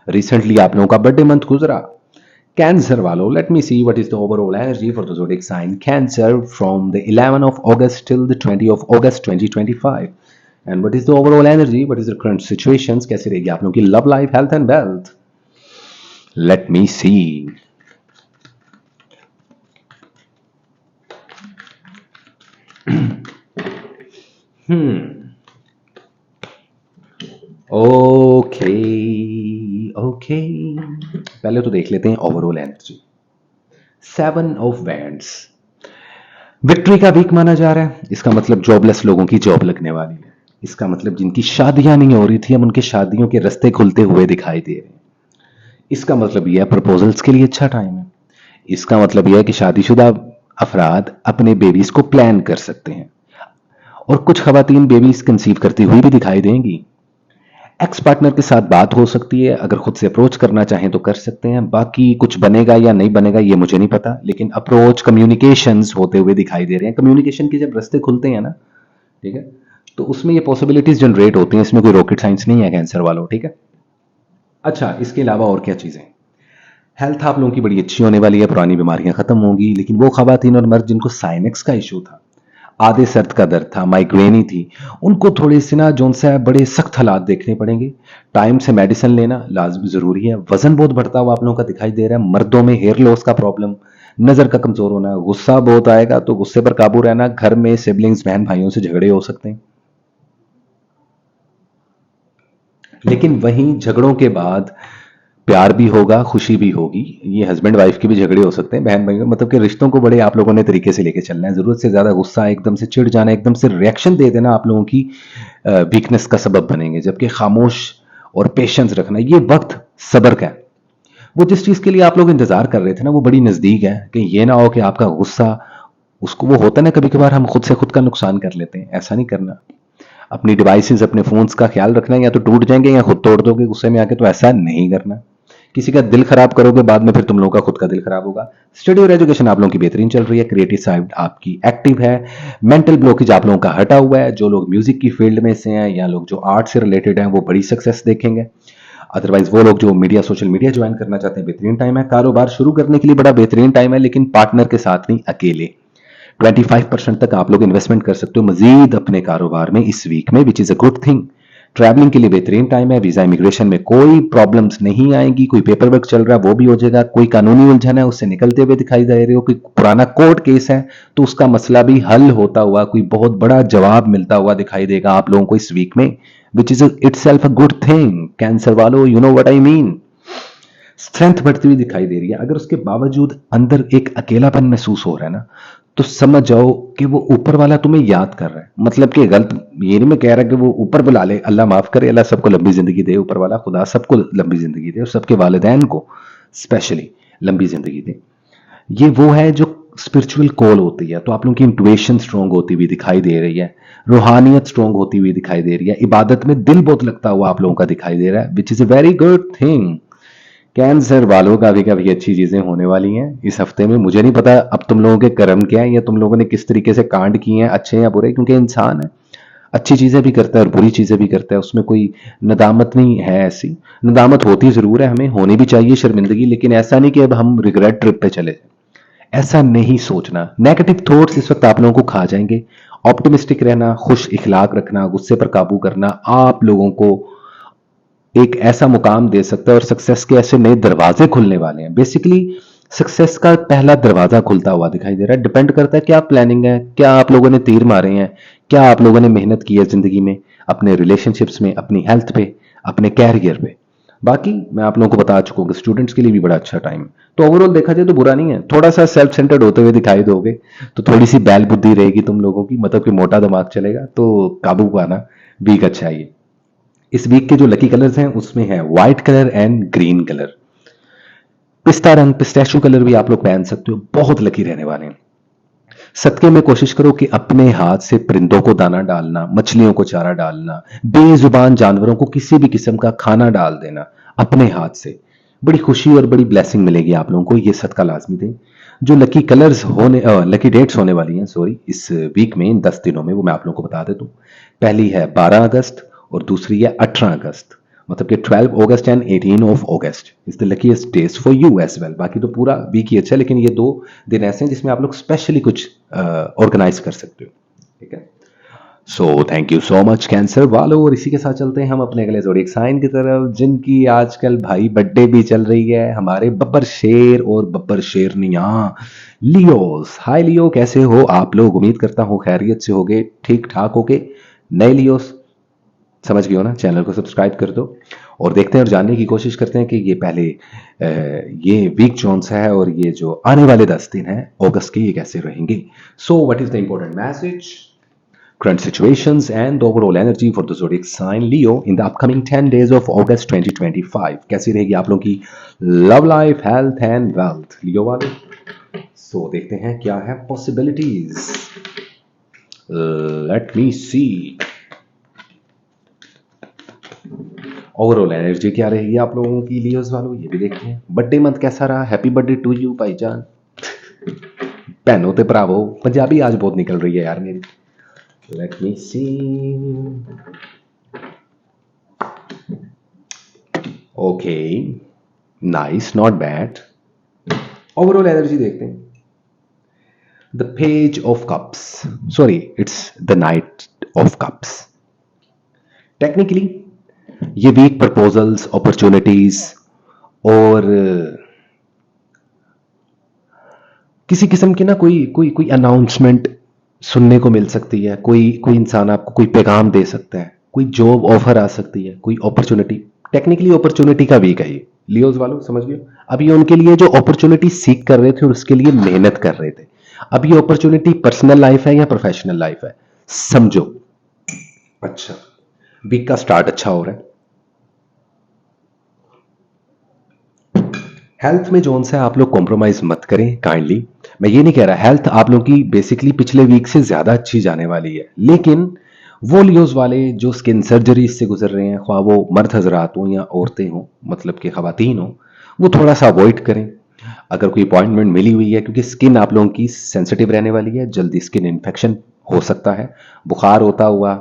रिसेंटली आप लोगों का बर्थडे मंथ गुजरा कैंसर वालों। Let me see what is the overall energy for the zodiac sign Cancer from the 11 of August till the 20 of August 2025 and what is the overall energy, what is the current situations, कैसी रहेगी आप लोगों की love life, health and wealth. Let me see. Okay okay, पहले तो देख लेते हैं overall energy. 7 of wands, victory का वीक माना जा रहा है। इसका मतलब जॉबलेस लोगों की जॉब लगने वाली है। इसका मतलब जिनकी शादियां नहीं हो रही थी अब उनके शादियों के रास्ते खुलते हुए दिखाई दे रहे हैं। इसका मतलब यह है प्रपोजल्स के लिए अच्छा टाइम है। इसका मतलब यह है कि शादीशुदा अफराद अपने बेबीज को प्लान कर सकते हैं, और कुछ खवातीन बेबीज कंसीव करती हुई भी दिखाई देंगी। एक्स पार्टनर के साथ बात हो सकती है, अगर खुद से अप्रोच करना चाहें तो कर सकते हैं। बाकी कुछ बनेगा या नहीं बनेगा ये मुझे नहीं पता, लेकिन अप्रोच कम्युनिकेशंस होते हुए दिखाई दे रहे हैं। कम्युनिकेशन के जब रास्ते खुलते हैं ना, ठीक है, तो उसमें ये पॉसिबिलिटीज जनरेट होती हैं। इसमें कोई रॉकेट साइंस नहीं है कैंसर वालों। ठीक है, अच्छा इसके अलावा और क्या चीजें? हेल्थ आप लोगों की बड़ी अच्छी होने वाली है, पुरानी बीमारियां खत्म होंगी। लेकिन वो खवातीन और मर्द जिनको साइनेक्स का इशू था, आधे सर्द का दर्द था, माइग्रेन ही थी, उनको थोड़े से ना जो सा बड़े सख्त हालात देखने पड़ेंगे। टाइम से मेडिसिन लेना लाजमी जरूरी है। वजन बहुत बढ़ता हुआ आप लोगों का दिखाई दे रहा है। मर्दों में हेयर लॉस का प्रॉब्लम, नजर का कमजोर होना, गुस्सा बहुत आएगा तो गुस्से पर काबू रहना। घर में सिबलिंग्स बहन भाइयों से झगड़े हो सकते हैं, लेकिन वहीं झगड़ों के बाद प्यार भी होगा, खुशी भी होगी। ये हस्बैंड वाइफ के भी झगड़े हो सकते हैं, बहन भाई, मतलब कि रिश्तों को बड़े आप लोगों ने तरीके से लेके चलना है। जरूरत से ज्यादा गुस्सा, एकदम से चिढ़ जाना, एकदम से रिएक्शन दे देना आप लोगों की वीकनेस का सबब बनेंगे। जबकि खामोश और पेशेंस रखना, ये वक्त सब्र का है। वो जिस चीज के लिए आप लोग इंतजार कर रहे थे ना, वो बड़ी नजदीक है। कि ये ना हो कि आपका गुस्सा, उसको वो होता है ना कभी कभार हम खुद से खुद का नुकसान कर लेते हैं, ऐसा नहीं करना। अपनी डिवाइसेस, अपने फोन्स का ख्याल रखना, या तो टूट जाएंगे या खुद तोड़ दोगे गुस्से में आके, तो ऐसा नहीं करना। किसी का दिल खराब करोगे बाद में, फिर तुम लोगों का खुद का दिल खराब होगा। स्टडी और एजुकेशन आप लोगों की बेहतरीन चल रही है। क्रिएटिव साइड आपकी एक्टिव है। मेंटल ब्लॉकेज आप लोगों का हटा हुआ है। जो लोग म्यूजिक की फील्ड में से हैं या लोग जो आर्ट से रिलेटेड हैं वो बड़ी सक्सेस देखेंगे। अदरवाइज वो लोग जो मीडिया, सोशल मीडिया ज्वाइन करना चाहते हैं, बेहतरीन टाइम है। कारोबार शुरू करने के लिए बड़ा बेहतरीन टाइम है, लेकिन पार्टनर के साथ नहीं, अकेले। 25% तक आप लोग इन्वेस्टमेंट कर सकते हो मजीद अपने कारोबार में इस वीक में, which is a good thing. Travelling के लिए बेहतरीन टाइम है। वीजा इमिग्रेशन में कोई प्रॉब्लम्स नहीं आएगी। कोई पेपर वर्क चल रहा है वो भी हो जाएगा। कोई कानूनी उलझन है उससे निकलते हुए दिखाई दे रहे हो। कोई पुराना कोर्ट केस है तो उसका मसला भी हल होता हुआ, कोई बहुत बड़ा जवाब मिलता हुआ दिखाई देगा आप लोगों को इस वीक में, which is itself a good thing. Cancer वालों, you know what I mean. Strength बढ़ती हुई दिखाई दे रही है। अगर उसके बावजूद अंदर एक अकेलापन महसूस हो रहा है ना, तो समझ जाओ कि वो ऊपर वाला तुम्हें याद कर रहा है। मतलब कि गलत ये नहीं मैं कह रहा कि वो ऊपर बुला ले, अल्लाह माफ करे, अल्लाह सबको लंबी जिंदगी दे, ऊपर वाला खुदा सबको लंबी जिंदगी दे और सबके वालिदैन को स्पेशली लंबी जिंदगी दे। ये वो है जो स्पिरिचुअल कॉल होती है। तो आप लोगों की इंटुइशन स्ट्रांग होती हुई दिखाई दे रही है। रूहानियत स्ट्रांग होती हुई दिखाई दे रही है। इबादत में दिल बहुत लगता हुआ आप लोगों का दिखाई दे रहा है, which is a very good thing. Cancer वालों का भी कभी अच्छी चीजें होने वाली हैं इस हफ्ते में। मुझे नहीं पता अब तुम लोगों के कर्म क्या है, या तुम लोगों ने किस तरीके से कांड किए हैं, अच्छे या बुरे, क्योंकि इंसान है, अच्छी चीजें भी करता है और बुरी चीजें भी करता है। उसमें कोई नदामत नहीं है। ऐसी नदामत होती जरूर है, हमें होनी भी चाहिए शर्मिंदगी, लेकिन ऐसा नहीं कि अब हम रिग्रेट ट्रिप पे चले जाएं। ऐसा नहीं सोचना। नेगेटिव थॉट्स इस वक्त आप लोगों को खा जाएंगे। ऑप्टिमिस्टिक रहना, खुश इखलाक रखना, गुस्से पर काबू करना आप लोगों को एक ऐसा मुकाम दे सकता है, और सक्सेस के ऐसे नए दरवाजे खुलने वाले हैं। बेसिकली सक्सेस का पहला दरवाजा खुलता हुआ दिखाई दे रहा है। डिपेंड करता है क्या प्लानिंग है, क्या आप लोगों ने तीर मारे हैं, क्या आप लोगों ने मेहनत की है जिंदगी में, अपने रिलेशनशिप्स में, अपनी हेल्थ पे, अपने कैरियर पे। बाकी मैं आप लोगों को बता चुका हूँ कि स्टूडेंट्स के लिए भी बड़ा अच्छा टाइम है। तो ओवरऑल देखा जाए तो बुरा नहीं है। थोड़ा सा सेल्फ सेंटर्ड होते हुए दिखाई दोगे तो थोड़ी सी बैल बुद्धि रहेगी तुम लोगों की, मतलब कि मोटा दिमाग चलेगा, तो काबू पाना भी अच्छा है ये। इस वीक के जो लकी कलर्स हैं उसमें है white colour and green colour. पिस्ता रंग, पिस्टैशियो कलर भी आप लोग पहन सकते हो, बहुत लकी रहने वाले हैं। सदके में कोशिश करो कि अपने हाथ से परिंदों को दाना डालना, मछलियों को चारा डालना, बेजुबान जानवरों को किसी भी किस्म का खाना डाल देना अपने हाथ से। बड़ी खुशी और बड़ी ब्लेसिंग मिलेगी आप लोगों को, ये सदका लाजमी दें। जो लकी कलर्स होने लकी डेट्स होने वाली हैं सॉरी इस वीक में, इन 10 दिनों में, वो मैं आप लोगों को बता देता हूँ। पहली है 12 अगस्त और दूसरी है 18 अगस्त। मतलब कि 12 August and 18 of August is the luckiest days for you as well. बाकी तो पूरा वीक ही अच्छा है, लेकिन ये 2 दिन ऐसे हैं जिसमें आप लोग स्पेशली कुछ ऑर्गेनाइज कर सकते हो। ठीक है, so thank you so much cancer वालों। और इसी के साथ चलते हैं हम अपने अगले ज़ोडिएक साइन की तरफ, जिनकी आजकल भाई बर्थडे भी चल रही है। हमारे बब्बर शेर और बब्बर शेरनियां लियोस। हाय लियो, कैसे हो आप लोग? उम्मीद करता हूँ खैरियत से होगे, ठीक ठाक होगे। नए लियोस समझ गए हो ना, चैनल को सब्सक्राइब कर दो और देखते हैं और जानने की कोशिश करते हैं कि ये पहले ये वीक जोन सा है और ये जो आने वाले 10 दिन है अगस्त के, ये कैसे रहेंगे। So what is the important message, current situations and the overall energy for the zodiac sign Leo in the upcoming 10 days of August 2025। कैसी रहेगी आप लोगों की love life, health and wealth Leo वाले। सो देखते हैं क्या है possibilities. Let me see overall energy क्या रहेगी आप लोगों की लियोस वालों, ये भी देखते हैं। बर्थडे मंथ कैसा रहा, हैप्पी बर्थडे टू यू भाईजान। भैनों ते भरावो, पंजाबी आज बहुत निकल रही है यार मेरी। Let me see. Okay, nice, not bad. Overall energy देखते हैं। The Page of Cups. Sorry, it's the Knight of Cups. Technically, ये वीक प्रपोजल्स, अपॉर्चुनिटीज और किसी किस्म की ना कोई अनाउंसमेंट सुनने को मिल सकती है। कोई इंसान आपको कोई पैगाम दे सकता है, कोई जॉब ऑफर आ सकती है, कोई अपॉर्चुनिटी। टेक्निकली अपॉर्चुनिटी का वीक है ये लियोज वालों, समझ गए। अब ये उनके लिए जो अपॉर्चुनिटी सीख कर रहे थे और उसके लिए मेहनत कर रहे थे। अब ये अपॉर्चुनिटी पर्सनल लाइफ है या प्रोफेशनल लाइफ है, समझो। अच्छा, वीक का स्टार्ट अच्छा हो रहा है। हेल्थ में जोन से आप लोग कॉम्प्रोमाइज मत करें काइंडली। मैं ये नहीं कह रहा, हेल्थ आप लोगों की बेसिकली पिछले वीक से ज्यादा अच्छी जाने वाली है, लेकिन वो लियोज वाले जो स्किन सर्जरी से गुजर रहे हैं, ख्वाह वो मर्द हजरात हों या औरतें हों, मतलब कि खवातीन हों, वो थोड़ा सा अवॉइड करें। अगर कोई अपॉइंटमेंट मिली हुई है, क्योंकि स्किन आप लोगों की सेंसिटिव रहने वाली है, जल्दी स्किन इन्फेक्शन हो सकता है। बुखार होता हुआ,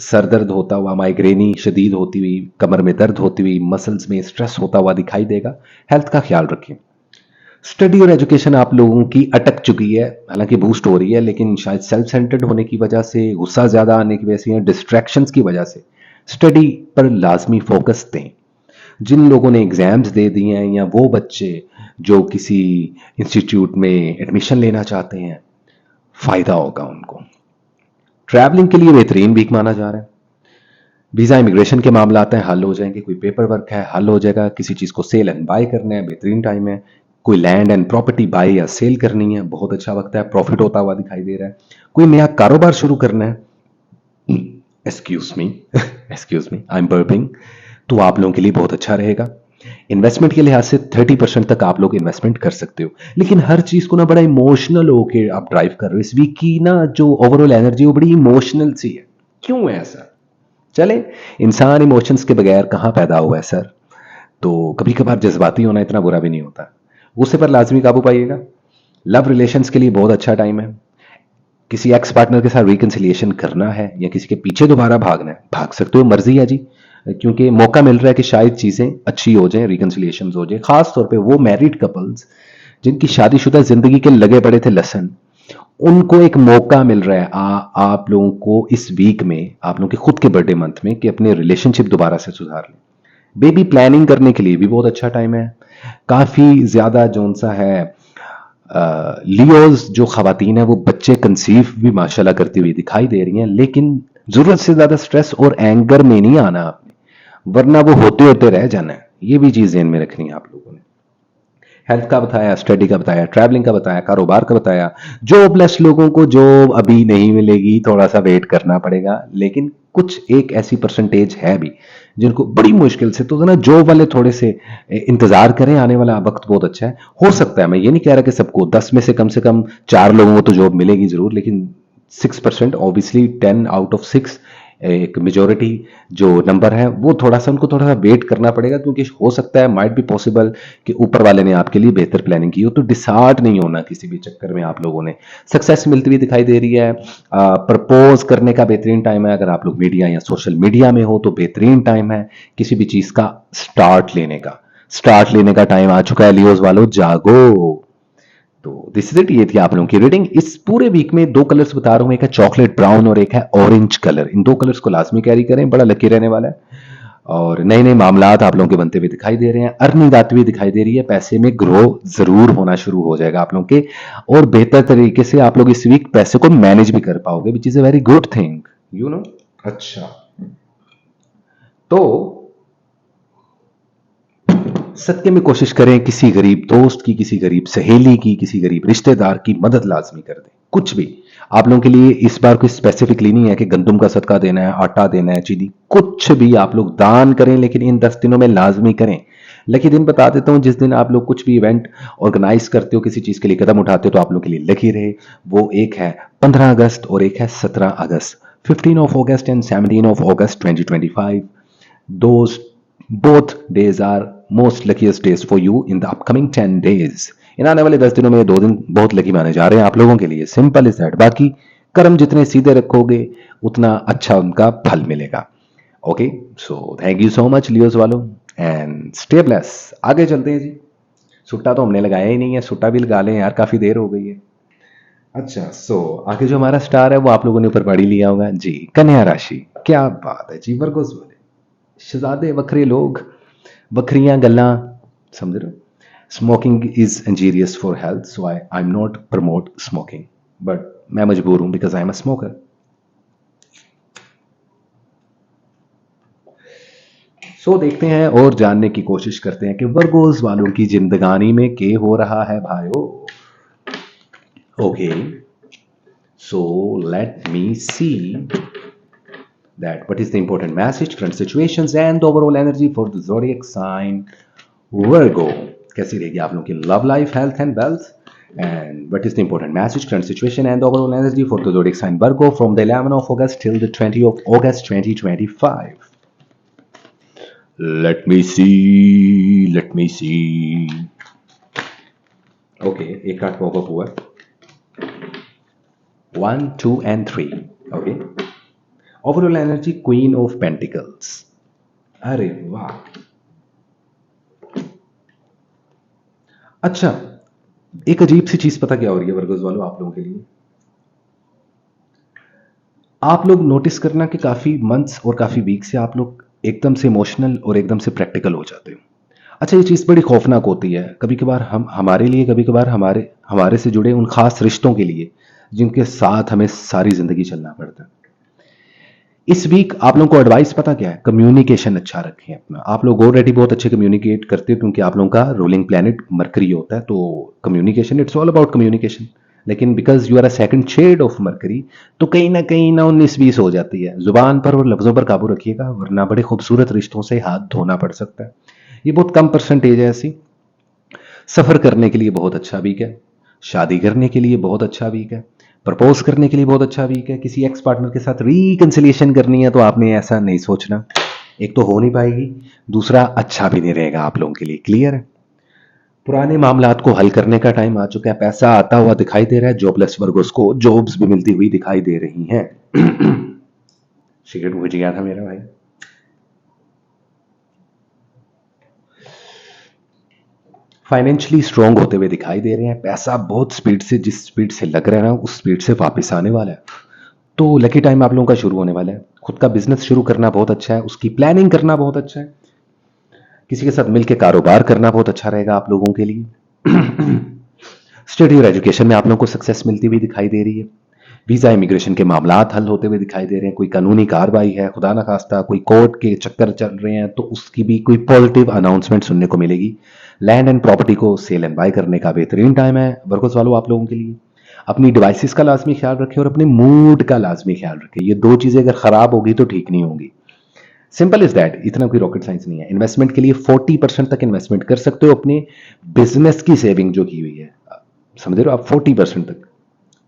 सर दर्द होता हुआ, माइग्रेनी शदीद होती हुई, कमर में दर्द होती हुई, मसल्स में स्ट्रेस होता हुआ दिखाई देगा। हेल्थ का ख्याल रखें। स्टडी और एजुकेशन आप लोगों की अटक चुकी है, हालांकि बूस्ट हो रही है, लेकिन शायद सेल्फ सेंटर्ड होने की वजह से, गुस्सा ज्यादा आने की वजह से या डिस्ट्रैक्शंस की वजह से स्टडी पर लाजमी फोकस दें। जिन लोगों ने एग्जाम्स दे दिए हैं या वो बच्चे जो किसी इंस्टीट्यूट में एडमिशन लेना चाहते हैं, फायदा होगा उनको। ट्रैवलिंग के लिए बेहतरीन वीक माना जा रहा है। वीजा इमिग्रेशन के मामला आते हैं, हल हो जाएंगे। कोई पेपर वर्क है, हल हो जाएगा। किसी चीज को सेल एंड बाय करना है, बेहतरीन टाइम है। कोई लैंड एंड प्रॉपर्टी बाय या सेल करनी है, बहुत अच्छा वक्त है। प्रॉफिट होता हुआ दिखाई दे रहा है। कोई नया कारोबार शुरू करना है, excuse me excuse me, I am burping, तो आप लोगों के लिए बहुत अच्छा रहेगा। इन्वेस्टमेंट के लिहाज से 30% तक आप लोग इन्वेस्टमेंट कर सकते हो, लेकिन हर चीज को ना बड़ा इमोशनल होके आप ड्राइव कर रहे हो। इस वीक की ना जो ओवरऑल एनर्जी वो बड़ी इमोशनल सी है। क्यों है ऐसा? चले, इंसान इमोशंस के बगैर कहां पैदा हुआ है सर? तो कभी कभार जज्बाती होना इतना बुरा भी नहीं होता। गुस्से पर लाजमी काबू पाइएगा। लव रिलेशंस के लिए बहुत अच्छा टाइम है। किसी एक्स पार्टनर के साथ रिकंसिलिएशन करना है या किसी के पीछे दोबारा भागना है, भाग सकते हो, मर्जी है जी, क्योंकि मौका मिल रहा है कि शायद चीजें अच्छी हो जाएं, रिकंसिलिएशन हो जाए। खास तौर पे वो मैरिड कपल्स जिनकी शादीशुदा जिंदगी के लगे पड़े थे लसन, उनको एक मौका मिल रहा है आप लोगों को इस वीक में, आप लोगों के खुद के बर्थडे मंथ में, कि अपने रिलेशनशिप दोबारा से सुधार लें। बेबी प्लानिंग करने के लिए भी बहुत अच्छा टाइम है। काफी ज्यादा जोन सा है, लियोज जो खवातीन है वो बच्चे कंसीव भी माशाल्लाह करती हुई दिखाई दे रही हैं, लेकिन जरूरत से ज्यादा स्ट्रेस और एंगर में नहीं आना आपने, वरना वो होते होते रह जाना है। ये भी चीज ध्यान में रखनी है आप लोगों ने। हेल्थ का बताया, स्टडी का बताया, ट्रैवलिंग का बताया, कारोबार का बताया। जॉबलेस लोगों को जॉब अभी नहीं मिलेगी, थोड़ा सा वेट करना पड़ेगा, लेकिन कुछ एक ऐसी परसेंटेज है भी जिनको बड़ी मुश्किल से, तो ना जॉब वाले थोड़े से इंतजार करें, आने वाला वक्त बहुत अच्छा है। हो सकता है, मैं ये नहीं कह रहा कि सबको, 10 में से कम 4 लोगों को तो जॉब मिलेगी जरूर, लेकिन 6%, ऑब्वियसली 10 आउट ऑफ 6, एक मेजोरिटी जो नंबर है, वो थोड़ा सा उनको थोड़ा सा वेट करना पड़ेगा, क्योंकि हो सकता है, माइट बी पॉसिबल कि ऊपर वाले ने आपके लिए बेहतर प्लानिंग की हो। तो डिसहार्ट नहीं होना किसी भी चक्कर में। आप लोगों ने सक्सेस मिलती हुई दिखाई दे रही है। प्रपोज करने का बेहतरीन टाइम है। अगर आप लोग मीडिया या सोशल मीडिया में हो तो बेहतरीन टाइम है किसी भी चीज का स्टार्ट लेने का टाइम आ चुका है। लियोज वालों, जागो। तो दिस इज इट, ये थी आप लोगों की रीडिंग। इस पूरे वीक में 2 कलर्स बता रहा हूं, एक है चॉकलेट ब्राउन और एक है ऑरेंज कलर। इन 2 कलर्स को लाजमी कैरी करें, बड़ा लकी रहने वाला है। और नए नए मामलात आप लोगों के बनते हुए दिखाई दे रहे हैं, अर्निंग आती हुई दिखाई दे रही है, पैसे में ग्रो जरूर होना शुरू हो जाएगा आप लोगों के, और बेहतर तरीके से आप लोग इस वीक पैसे को मैनेज भी कर पाओगे, which is a very good thing, you know. अच्छा, तो सत्य में कोशिश करें, किसी गरीब दोस्त की, किसी गरीब सहेली की, किसी गरीब रिश्तेदार की मदद लाजमी कर दें। कुछ भी आप लोगों के लिए इस बार कोई स्पेसिफिकली नहीं है कि गंदुम का सदका देना है, आटा देना है, चीनी, कुछ भी आप लोग दान करें, लेकिन इन 10 दिनों में लाजमी करें। लकी दिन बता देता हूं, जिस दिन आप लोग कुछ भी इवेंट ऑर्गेनाइज करते हो, किसी चीज के लिए कदम उठाते हो, तो आप लोग के लिए लकी रहे। वो एक है 15 अगस्त और एक है 17 अगस्त, 15 of August and 17 of August 2025। Those both days are most luckiest days for you in the upcoming 10 days. इन आने वाले 10 दिनों में 2 दिन बहुत लकी माने जा रहे हैं आप लोगों के लिए। Simple is that. बाकी कर्म जितने सीधे रखोगे उतना अच्छा उनका फल मिलेगा। Okay, so thank you so much Leos वालों, एंड स्टे ब्लेस। आगे चलते हैं जी। सुट्टा तो हमने लगाया ही नहीं है, सुट्टा भी लगा लें यार, काफी देर हो गई है। अच्छा, आगे जो हमारा स्टार है वो आप लोगों ने ऊपर पढ़ ही लिया होगा जी, कन्या राशि। क्या बात है जी, वर्गोस वाले शहजादे, वखरे लोग, वखरियां गल्लां, समझ रहे हो। Smoking is injurious for health, so I am not promote smoking, but मैं मजबूर हूं because I am a smoker. देखते हैं और जानने की कोशिश करते हैं कि वर्गोस वालों की जिंदगानी में क्या हो रहा है भाइयों। Okay, so let me see that what is the important message, current situations and the overall energy for the zodiac sign Virgo. कैसी रहेगी आप लोगों की love life, health and wealth, and what is the important message, current situation and the overall energy for the zodiac sign Virgo from the 11th of August till the 20th of August 2025. Let me see. Okay, एक card pop up हुआ, 1, 2 and 3. Okay, overall energy queen of pentacles. अरे वाह, अच्छा, एक अजीब सी चीज पता क्या हो रही है वर्गोस वालों आप लोगों के लिए। आप लोग नोटिस करना कि काफी मंथ्स और काफी वीक से आप लोग एकदम से इमोशनल और एकदम से प्रैक्टिकल हो जाते हो। अच्छा, ये चीज बड़ी खौफनाक होती है कभी कभार हम हमारे लिए, कभी कभार हमारे हमारे से जुड़े उन खास रिश्तों के लिए जिनके साथ हमें सारी जिंदगी चलना पड़ता है। इस वीक आप लोगों को एडवाइस पता क्या है, कम्युनिकेशन अच्छा रखें अपना। आप लोग ऑलरेडी बहुत अच्छे कम्युनिकेट करते हो, क्योंकि आप लोगों का रूलिंग प्लैनेट मरकरी होता है, तो communication, it's all about communication. लेकिन because you are a second shade of Mercury, तो कहीं ना 19-20 हो जाती है। जुबान पर और लफ्जों पर काबू रखिएगा, वरना बड़े खूबसूरत रिश्तों से हाथ धोना पड़ सकता है। ये बहुत कम परसेंटेज है ऐसी। सफर करने के लिए बहुत अच्छा वीक है, शादी करने के लिए बहुत अच्छा वीक है, प्रपोज करने के लिए बहुत अच्छा वीक है, किसी एक्स पार्टनर के साथ रिकंसिलिएशन करनी है तो आपने ऐसा नहीं सोचना, एक तो हो नहीं पाएगी, दूसरा अच्छा भी नहीं रहेगा आप लोगों के लिए। क्लियर है। पुराने मामलात को हल करने का टाइम आ चुका है, पैसा आता हुआ दिखाई दे रहा है, जॉबलेस वर्गों को जॉब्स भी मिलती हुई दिखाई दे रही हैं। सिगरेट बुझ गया था मेरा भाई। फाइनेंशियली स्ट्रांग होते हुए दिखाई दे रहे हैं, पैसा बहुत स्पीड से, जिस स्पीड से लग रहा है ना, उस स्पीड से वापस आने वाला है। तो लकी टाइम आप लोगों का शुरू होने वाला है। खुद का बिजनेस शुरू करना बहुत अच्छा है, उसकी प्लानिंग करना बहुत अच्छा है, किसी के साथ मिलकर कारोबार करना बहुत अच्छा रहेगा आप लोगों के लिए। स्टडी और एजुकेशन में आप लोगों को सक्सेस मिलती हुई दिखाई दे रही है। वीजा इमिग्रेशन के मामलात हल होते हुए दिखाई दे रहे हैं। कोई कानूनी कार्रवाई है, खुदा ना खास्ता कोई कोर्ट के चक्कर चल रहे हैं, तो उसकी भी कोई पॉजिटिव अनाउंसमेंट सुनने को मिलेगी। लैंड एंड प्रॉपर्टी को सेल एंड बाय करने का बेहतरीन टाइम है वर्गोस वालों आप लोगों के लिए। अपनी डिवाइसेस का लाजमी ख्याल रखें और अपने मूड का लाजमी ख्याल रखें। ये 2 चीजें अगर खराब होगी तो ठीक नहीं होंगी। सिंपल इज दैट, इतना कोई रॉकेट साइंस नहीं है। इन्वेस्टमेंट के लिए 40% तक इन्वेस्टमेंट कर सकते हो अपने बिजनेस की सेविंग जो की हुई है, समझ रहे हो आप, 40% तक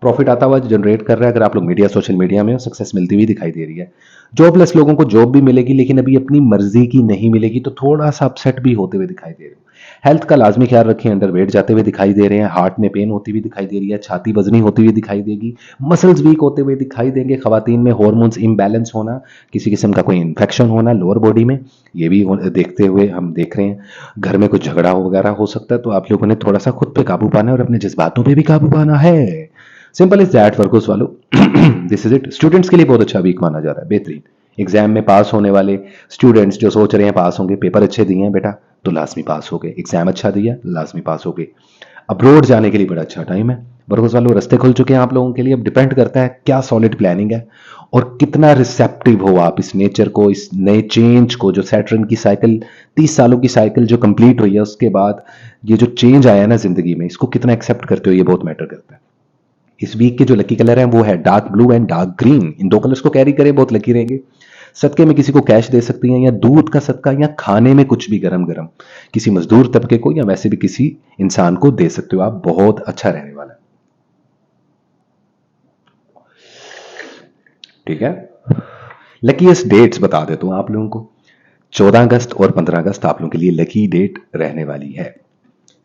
प्रॉफिट आता हुआ जनरेट कर रहा है। अगर आप लोग मीडिया सोशल मीडिया में सक्सेस मिलती हुई दिखाई दे रही है। जॉबलेस लोगों को जॉब भी मिलेगी लेकिन अभी अपनी मर्जी की नहीं मिलेगी, तो थोड़ा सा अपसेट भी होते हुए दिखाई दे रहे हो। हेल्थ का लाजमी ख्याल रखें, अंडरवेट जाते हुए दिखाई दे रहे हैं, हार्ट में पेन होती हुई दिखाई दे रही है, छाती वजनी होती हुई दिखाई देगी, मसल्स वीक होते हुए दिखाई देंगे, खवातीन में हार्मोन्स इम्बैलेंस होना, किसी किस्म का कोई इन्फेक्शन होना लोअर बॉडी में, ये भी देखते हुए हम देख रहे हैं। घर में कुछ झगड़ा वगैरह हो सकता है, तो आप लोगों ने थोड़ा सा खुद पे काबू पाना है और अपने जज्बातों पे भी काबू पाना है। सिंपल इज दैट वर्कोस वालों, दिस इज इट। स्टूडेंट्स के लिए बहुत अच्छा वीक माना जा रहा है, बेहतरीन। एग्जाम में पास होने वाले स्टूडेंट्स जो सोच रहे हैं पास होंगे, पेपर अच्छे दिए हैं बेटा तो लाजमी पास हो गए, एग्जाम अच्छा दिया लाजमी पास हो गए। अब्रोड जाने के लिए बड़ा अच्छा टाइम है वर्कोस वालों, रास्ते खुल चुके हैं आप लोगों के लिए। अब डिपेंड करता है क्या सॉलिड प्लानिंग है और कितना रिसेप्टिव हो आप इस नेचर को, इस नए चेंज को। जो सैटर्न की साइकिल, 30 सालों की साइकिल जो कंप्लीट हुई है, उसके बाद ये जो चेंज आया है ना जिंदगी में, इसको कितना एक्सेप्ट करते हो, ये बहुत मैटर करता है। इस वीक के जो लकी कलर हैं वो है dark blue and dark green. इन दो कलर्स को कैरी करें, बहुत लकी रहेंगे। सदके में किसी को कैश दे सकती हैं, या दूध का सदका, या खाने में कुछ भी गरम गरम किसी मजदूर तबके को, या वैसे भी किसी इंसान को दे सकते हो आप, बहुत अच्छा रहने वाला है। ठीक है, लकीएस्ट डेट्स बता देता हूं आप लोगों को। 14 अगस्त और 15 अगस्त आप लोगों के लिए लकी डेट रहने वाली है।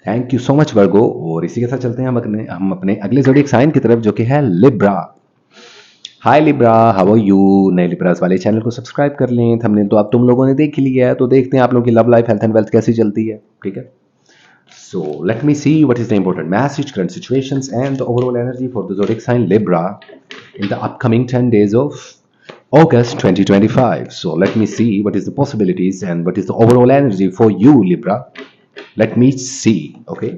थैंक यू सो मच वर्गो। और इसी के साथ चलते हैं हम अपने अगले जोडिक साइन की तरफ, जो कि है Libra. Hi Libra, how are you. नए लिब्रास वाले चैनल को सब्सक्राइब कर लें। थंबनेल तो आप तुम लोगों ने देख ही लिया है, तो देखते हैं आप लोगों की love life, health and wealth कैसी चलती है। ठीक है, so let me see what is the important message, current situations and the overall energy for the zodiac sign Libra in the upcoming 10 days of August 2025. So let me see what is the possibilities and what is the overall energy for you Libra. Let me see. Okay.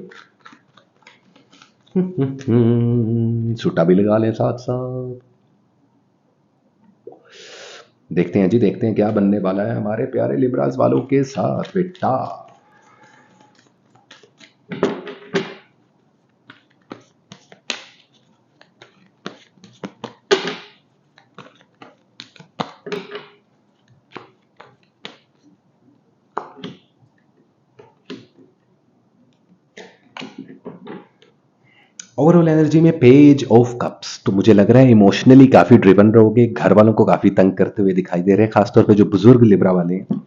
सूटा भी लगा लें साथ साथ। देखते हैं जी, देखते हैं क्या बनने वाला है हमारे प्यारे लिब्रास वालों के साथ बेटा। ओवरऑल एनर्जी में पेज ऑफ कप्स, तो मुझे लग रहा है इमोशनली काफी ड्रिवन रहोगे, घर वालों को काफी तंग करते हुए दिखाई दे रहे हैं, खासतौर पे जो बुजुर्ग लिब्रा वाले हैं,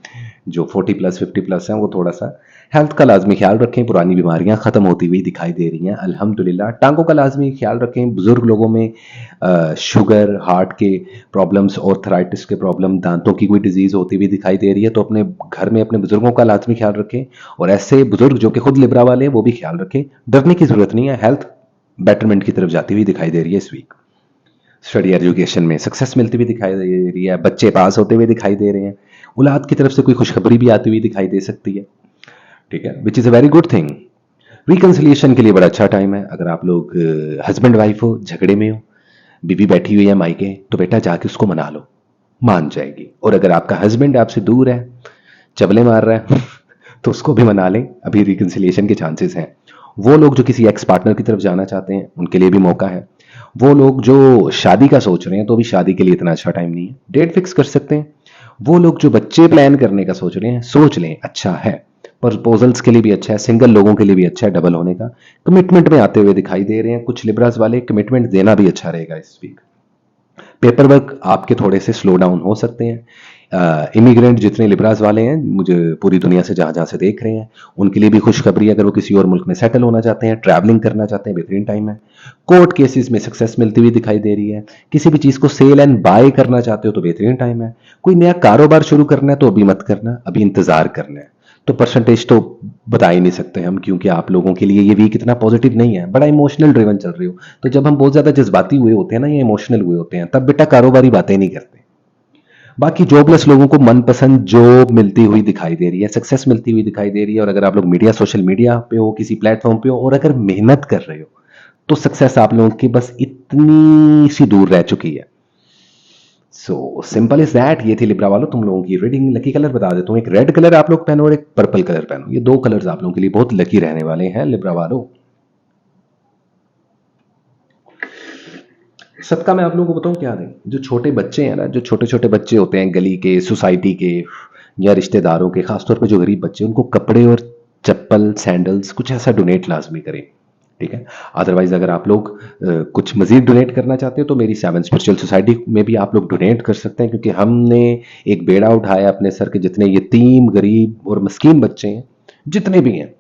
जो 40 प्लस 50 प्लस हैं, वो थोड़ा सा हेल्थ का लाजमी ख्याल रखें। पुरानी बीमारियां खत्म होती हुई दिखाई दे रही हैं अल्हम्दुलिल्लाह। टांगों का लाजमी ख्याल रखें। बुजुर्ग लोगों में शुगर, हार्ट के प्रॉब्लम्स, ऑर्थराइटिस के प्रॉब्लम, दांतों की कोई डिजीज होती हुई दिखाई दे रही है, तो अपने घर में अपने बुजुर्गों का लाजमी ख्याल रखें। और ऐसे बुजुर्ग जो कि खुद लिब्रा वाले हैं वो भी ख्याल रखें। डरने की जरूरत नहीं है, हेल्थ बेटरमेंट की तरफ जाती हुई दिखाई दे रही है इस वीक। स्टडी एजुकेशन में सक्सेस मिलती हुई दिखाई दे रही है, बच्चे पास होते हुए दिखाई दे रहे हैं, औलाद की तरफ से कोई खुशखबरी भी आती हुई दिखाई दे सकती है। ठीक है, which is a very good thing. Reconciliation के लिए बड़ा अच्छा टाइम है। अगर आप लोग हस्बैंड वाइफ हो, झगड़े में हो, बीवी बैठी हुई है मायके, तो बेटा जाके उसको मना लो, मान जाएगी। और अगर आपका हस्बैंड आपसे दूर है, चबले मार रहा है तो उसको भी मना लें, अभी रिकन्सिलिएशन के चांसेस हैं। वो लोग जो किसी एक्स पार्टनर की तरफ जाना चाहते हैं उनके लिए भी मौका है। वो लोग जो शादी का सोच रहे हैं, तो भी शादी के लिए इतना अच्छा टाइम नहीं है, डेट फिक्स कर सकते हैं। वो लोग जो बच्चे प्लान करने का सोच रहे हैं, सोच लें, अच्छा है। प्रपोजल्स के लिए भी अच्छा है, सिंगल लोगों के लिए भी अच्छा है, डबल होने का। कमिटमेंट में आते हुए दिखाई दे रहे हैं कुछ लिब्रास वाले, कमिटमेंट देना भी अच्छा रहेगा इस वीक। पेपर वर्क आपके थोड़े से स्लो डाउन हो सकते हैं। इमिग्रेंट जितने लिब्रास वाले हैं, मुझे पूरी दुनिया से जहाँ जहाँ से देख रहे हैं, उनके लिए भी खुशखबरी है। अगर वो किसी और मुल्क में सेटल होना चाहते हैं, ट्रैवलिंग करना चाहते हैं, बेहतरीन टाइम है। कोर्ट केसेस में सक्सेस मिलती हुई दिखाई दे रही है। किसी भी चीज़ को सेल एंड बाय करना चाहते हो तो बेहतरीन टाइम है। कोई नया कारोबार शुरू करना है तो अभी मत करना, अभी इंतजार करना है। तो परसेंटेज तो बता ही नहीं सकते हम, क्योंकि आप लोगों के लिए ये वीक इतना पॉजिटिव नहीं है, बड़ा इमोशनल ड्रिवन चल रही हो। तो जब हम बहुत ज्यादा जज्बाती हुए होते हैं ना, या इमोशनल हुए होते हैं, तब बेटा कारोबारी बातें नहीं करते। बाकी जॉबलेस लोगों को मनपसंद जॉब मिलती हुई दिखाई दे रही है, सक्सेस मिलती हुई दिखाई दे रही है। और अगर आप लोग मीडिया सोशल मीडिया पे हो, किसी प्लेटफॉर्म पे हो, और अगर मेहनत कर रहे हो, तो सक्सेस आप लोगों की बस इतनी सी दूर रह चुकी है। So simple is that. ये थी लिब्रा वालों तुम लोगों की रीडिंग। लकी कलर बता देता हूँ, एक रेड कलर आप लोग पहनो और एक पर्पल कलर पहनो। ये दो कलर्स आप लोगों के लिए बहुत लकी रहने वाले हैं लिब्रा वालों। सबका मैं आप लोगों को बताऊं क्या दें, जो छोटे बच्चे हैं ना, जो छोटे छोटे बच्चे होते हैं गली के, सोसाइटी के या रिश्तेदारों के, खासतौर पे जो गरीब बच्चे हैं, उनको कपड़े और चप्पल सैंडल्स कुछ ऐसा डोनेट लाजमी करें। ठीक है। अदरवाइज अगर आप लोग कुछ मजीद डोनेट करना चाहते हो तो मेरी सेवन स्पिरिचुअल सोसाइटी में भी आप लोग डोनेट कर सकते हैं, क्योंकि हमने एक बेड़ा उठाया अपने सर के, जितने यतीम गरीब और मस्कीन बच्चे हैं जितने भी हैं,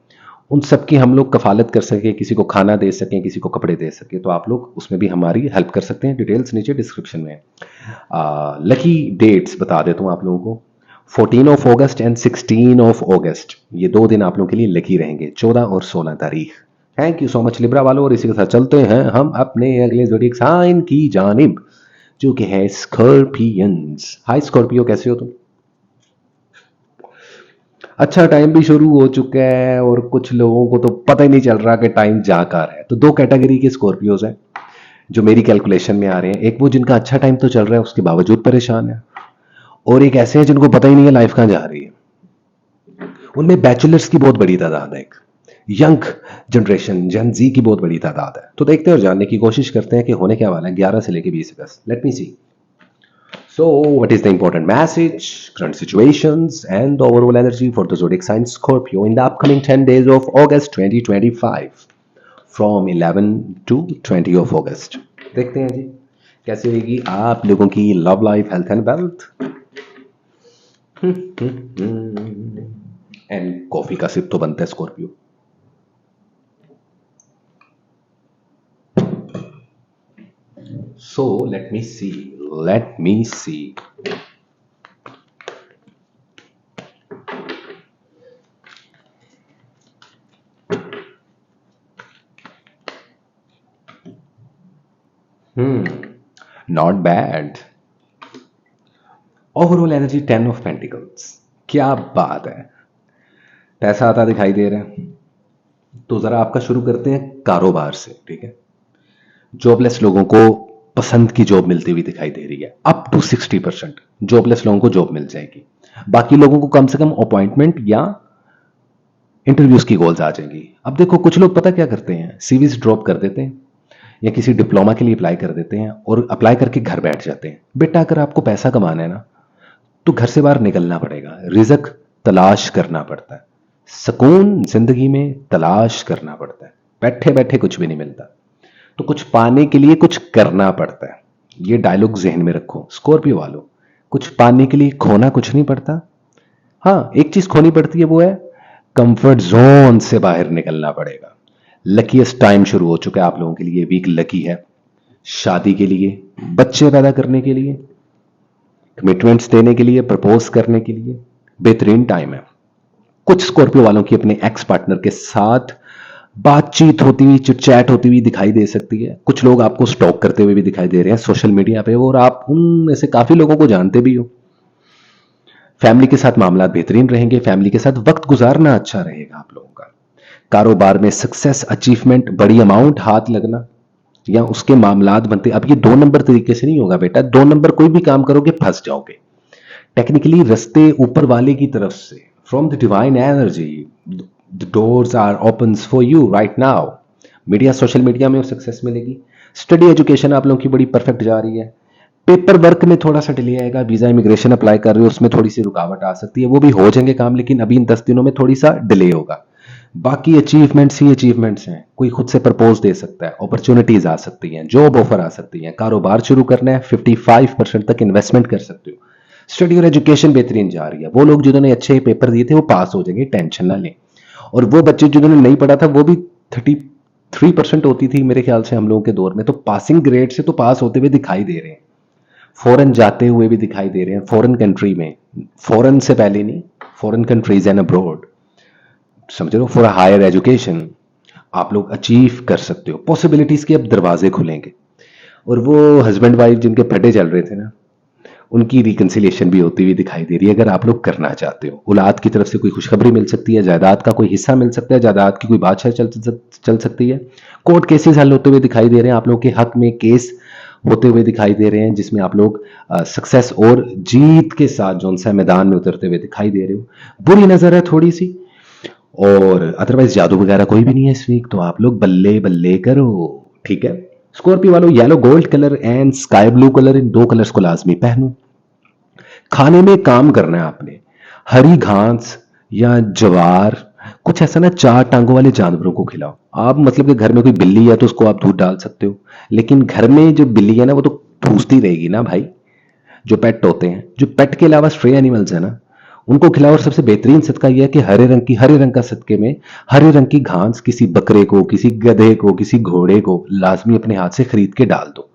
उन सब की हम लोग कफालत कर सकें, किसी को खाना दे सकें, किसी को कपड़े दे सकें, तो आप लोग उसमें भी हमारी हेल्प कर सकते हैं। डिटेल्स नीचे डिस्क्रिप्शन में है। लकी डेट्स बता देता हूँ आप लोगों को। 14 ऑफ अगस्त एंड 16 ऑफ अगस्त, ये 2 दिन आप लोगों के लिए लकी रहेंगे, 14 और 16 तारीख। Thank you so much Libra वालों। और इसी के साथ चलते हैं हम अपने अगले ज़ोडिएक साइन की जानिब, जो कि है स्कॉर्पियंस। हाय स्कॉर्पियो, कैसे हो तुम? अच्छा टाइम भी शुरू हो चुका है और कुछ लोगों को तो पता ही नहीं चल रहा कि टाइम जा कहाँ रहा है। तो 2 कैटेगरी के स्कॉर्पियोज हैं जो मेरी कैलकुलेशन में आ रहे हैं। एक वो जिनका अच्छा टाइम तो चल रहा है उसके बावजूद परेशान है, और एक ऐसे हैं जिनको पता ही नहीं है लाइफ कहाँ जा रही है। उनमें बैचलर्स की बहुत बड़ी तादाद है, एक यंग जनरेशन जन जी की बहुत बड़ी तादाद है। तो देखते हैं और जानने की कोशिश करते हैं कि होने क्या वाला है 11 से लेकर 20 अगस्त। Let me see. So, what is the important message, current situations, and the overall energy for the zodiac sign Scorpio in the upcoming 10 days of August 2025 from 11 to 20 of August? देखते हैं जी कैसे रहेगी आप लोगों की love life, health and wealth. And coffee का SIP तो बनता है Scorpio. So let me see. Let me see. Not bad. Overall energy 10 of pentacles. क्या बात है, पैसा आता दिखाई दे रहा है। तो जरा आपका शुरू करते हैं कारोबार से। ठीक है। जॉबलेस लोगों को पसंद की जॉब मिलती हुई दिखाई दे रही है। अप टू 60% जॉबलेस लोगों को जॉब मिल जाएगी। बाकी लोगों को कम से कम अपॉइंटमेंट या इंटरव्यूज की कॉल्स आ जाएंगी। अब देखो कुछ लोग पता क्या करते हैं, सीवीज ड्रॉप कर देते हैं या किसी डिप्लोमा के लिए अप्लाई कर देते हैं और अप्लाई करके घर बैठ जाते हैं। बेटा अगर आपको पैसा कमाना है ना तो घर से बाहर निकलना पड़ेगा, रिजक तलाश करना पड़ता है, सुकून जिंदगी में तलाश करना पड़ता है। बैठे बैठे कुछ भी नहीं मिलता, तो कुछ पाने के लिए कुछ करना पड़ता है। ये डायलॉग जहन में रखो स्कॉर्पियो वालों। कुछ पाने के लिए खोना कुछ नहीं पड़ता। हाँ, एक चीज खोनी पड़ती है, वो है कंफर्ट जोन से बाहर निकलना पड़ेगा। लकीएस्ट टाइम शुरू हो चुका है आप लोगों के लिए। वीक लकी है शादी के लिए, बच्चे पैदा करने के लिए, कमिटमेंट्स देने के लिए, प्रपोज करने के लिए बेहतरीन टाइम है। कुछ स्कॉर्पियो वालों की अपने एक्स पार्टनर के साथ बातचीत होती हुई, चिटचैट होती हुई दिखाई दे सकती है। कुछ लोग आपको स्टॉक करते हुए भी दिखाई दे रहे हैं सोशल मीडिया पे, और आप उनमें से काफी लोगों को जानते भी हो। फैमिली के साथ मामला बेहतरीन रहेंगे, फैमिली के साथ वक्त गुजारना अच्छा रहेगा आप लोगों का। कारोबार में सक्सेस, अचीवमेंट, बड़ी अमाउंट हाथ लगना या उसके मामलात बनते। अब ये 2 नंबर तरीके से नहीं होगा बेटा। 2 नंबर कोई भी काम करोगे फंस जाओगे। टेक्निकली रास्ते ऊपर वाले की तरफ से, from the divine energy, the doors are open for you right now. Media, social media में सक्सेस मिलेगी। स्टडी एजुकेशन आप लोगों की बड़ी परफेक्ट जा रही है। पेपर वर्क में थोड़ा सा डिले आएगा, वीजा इमिग्रेशन अप्लाई कर रहे हो उसमें थोड़ी सी रुकावट आ सकती है, वो भी हो जाएंगे काम, लेकिन अभी इन 10 दिनों में थोड़ी सा डिले होगा। बाकी अचीवमेंट्स ही अचीवमेंट्स हैं। कोई खुद से प्रपोज दे सकता है, अपॉर्चुनिटीज आ सकती हैं, जॉब ऑफर आ सकती हैं, कारोबार शुरू करना है, 55% तक इन्वेस्टमेंट कर सकते हो। स्टडी और एजुकेशन बेहतरीन जा रही है। वो लोग जिन्होंने अच्छे पेपर दिए थे वो पास हो जाएंगे, टेंशन ना लें। और वो बच्चे जिन्होंने नहीं पढ़ा था वो भी 33% होती थी मेरे ख्याल से हम लोगों के दौर में, तो पासिंग ग्रेड से तो पास होते हुए दिखाई दे रहे हैं। फॉरेन जाते हुए भी दिखाई दे रहे हैं, फॉरेन कंट्री में, फॉरेन से पहले नहीं, फॉरेन कंट्रीज एंड अब्रॉड, समझ लो, फॉर हायर एजुकेशन आप लोग अचीव कर सकते हो। पॉसिबिलिटीज के अब दरवाजे खुलेंगे। और वो हस्बैंड वाइफ जिनके फटे चल रहे थे ना, उनकी रिकंसिलिएशन भी होती हुई दिखाई दे रही है। अगर आप लोग करना चाहते हो, औलाद की तरफ से कोई खुशखबरी मिल सकती है, जायदाद का कोई हिस्सा मिल सकता है, जायदाद की कोई बादशाह चल सकती है। कोर्ट केसेस हल होते हुए दिखाई दे रहे हैं, आप लोग के हक में केस होते हुए दिखाई दे रहे हैं, जिसमें आप लोग सक्सेस और जीत के साथ जो सा मैदान में उतरते हुए दिखाई दे रहे हो। बुरी नजर है थोड़ी सी, और अदरवाइज जादू वगैरह कोई भी नहीं है इस वीक, तो आप लोग बल्ले बल्ले करो। ठीक है। स्कॉर्पियो वालों, yellow gold colour and sky blue colour, इन दो कलर्स को लाजमी पहनो। खाने में काम करना है आपने, हरी घास या ज्वार, कुछ ऐसा ना चार टांगों वाले जानवरों को खिलाओ। आप मतलब कि घर में कोई बिल्ली है तो उसको आप दूध डाल सकते हो, लेकिन घर में जो बिल्ली है ना वो तो ठूसती रहेगी ना भाई। जो पेट होते हैं, जो पेट के अलावा स्ट्रे एनिमल्स है ना, उनको खिलाओ। और सबसे बेहतरीन सदका यह है कि हरे रंग का सदके में हरे रंग की घास किसी बकरे को, किसी गधे को, किसी घोड़े को लाजमी अपने हाथ से खरीद के डाल दो।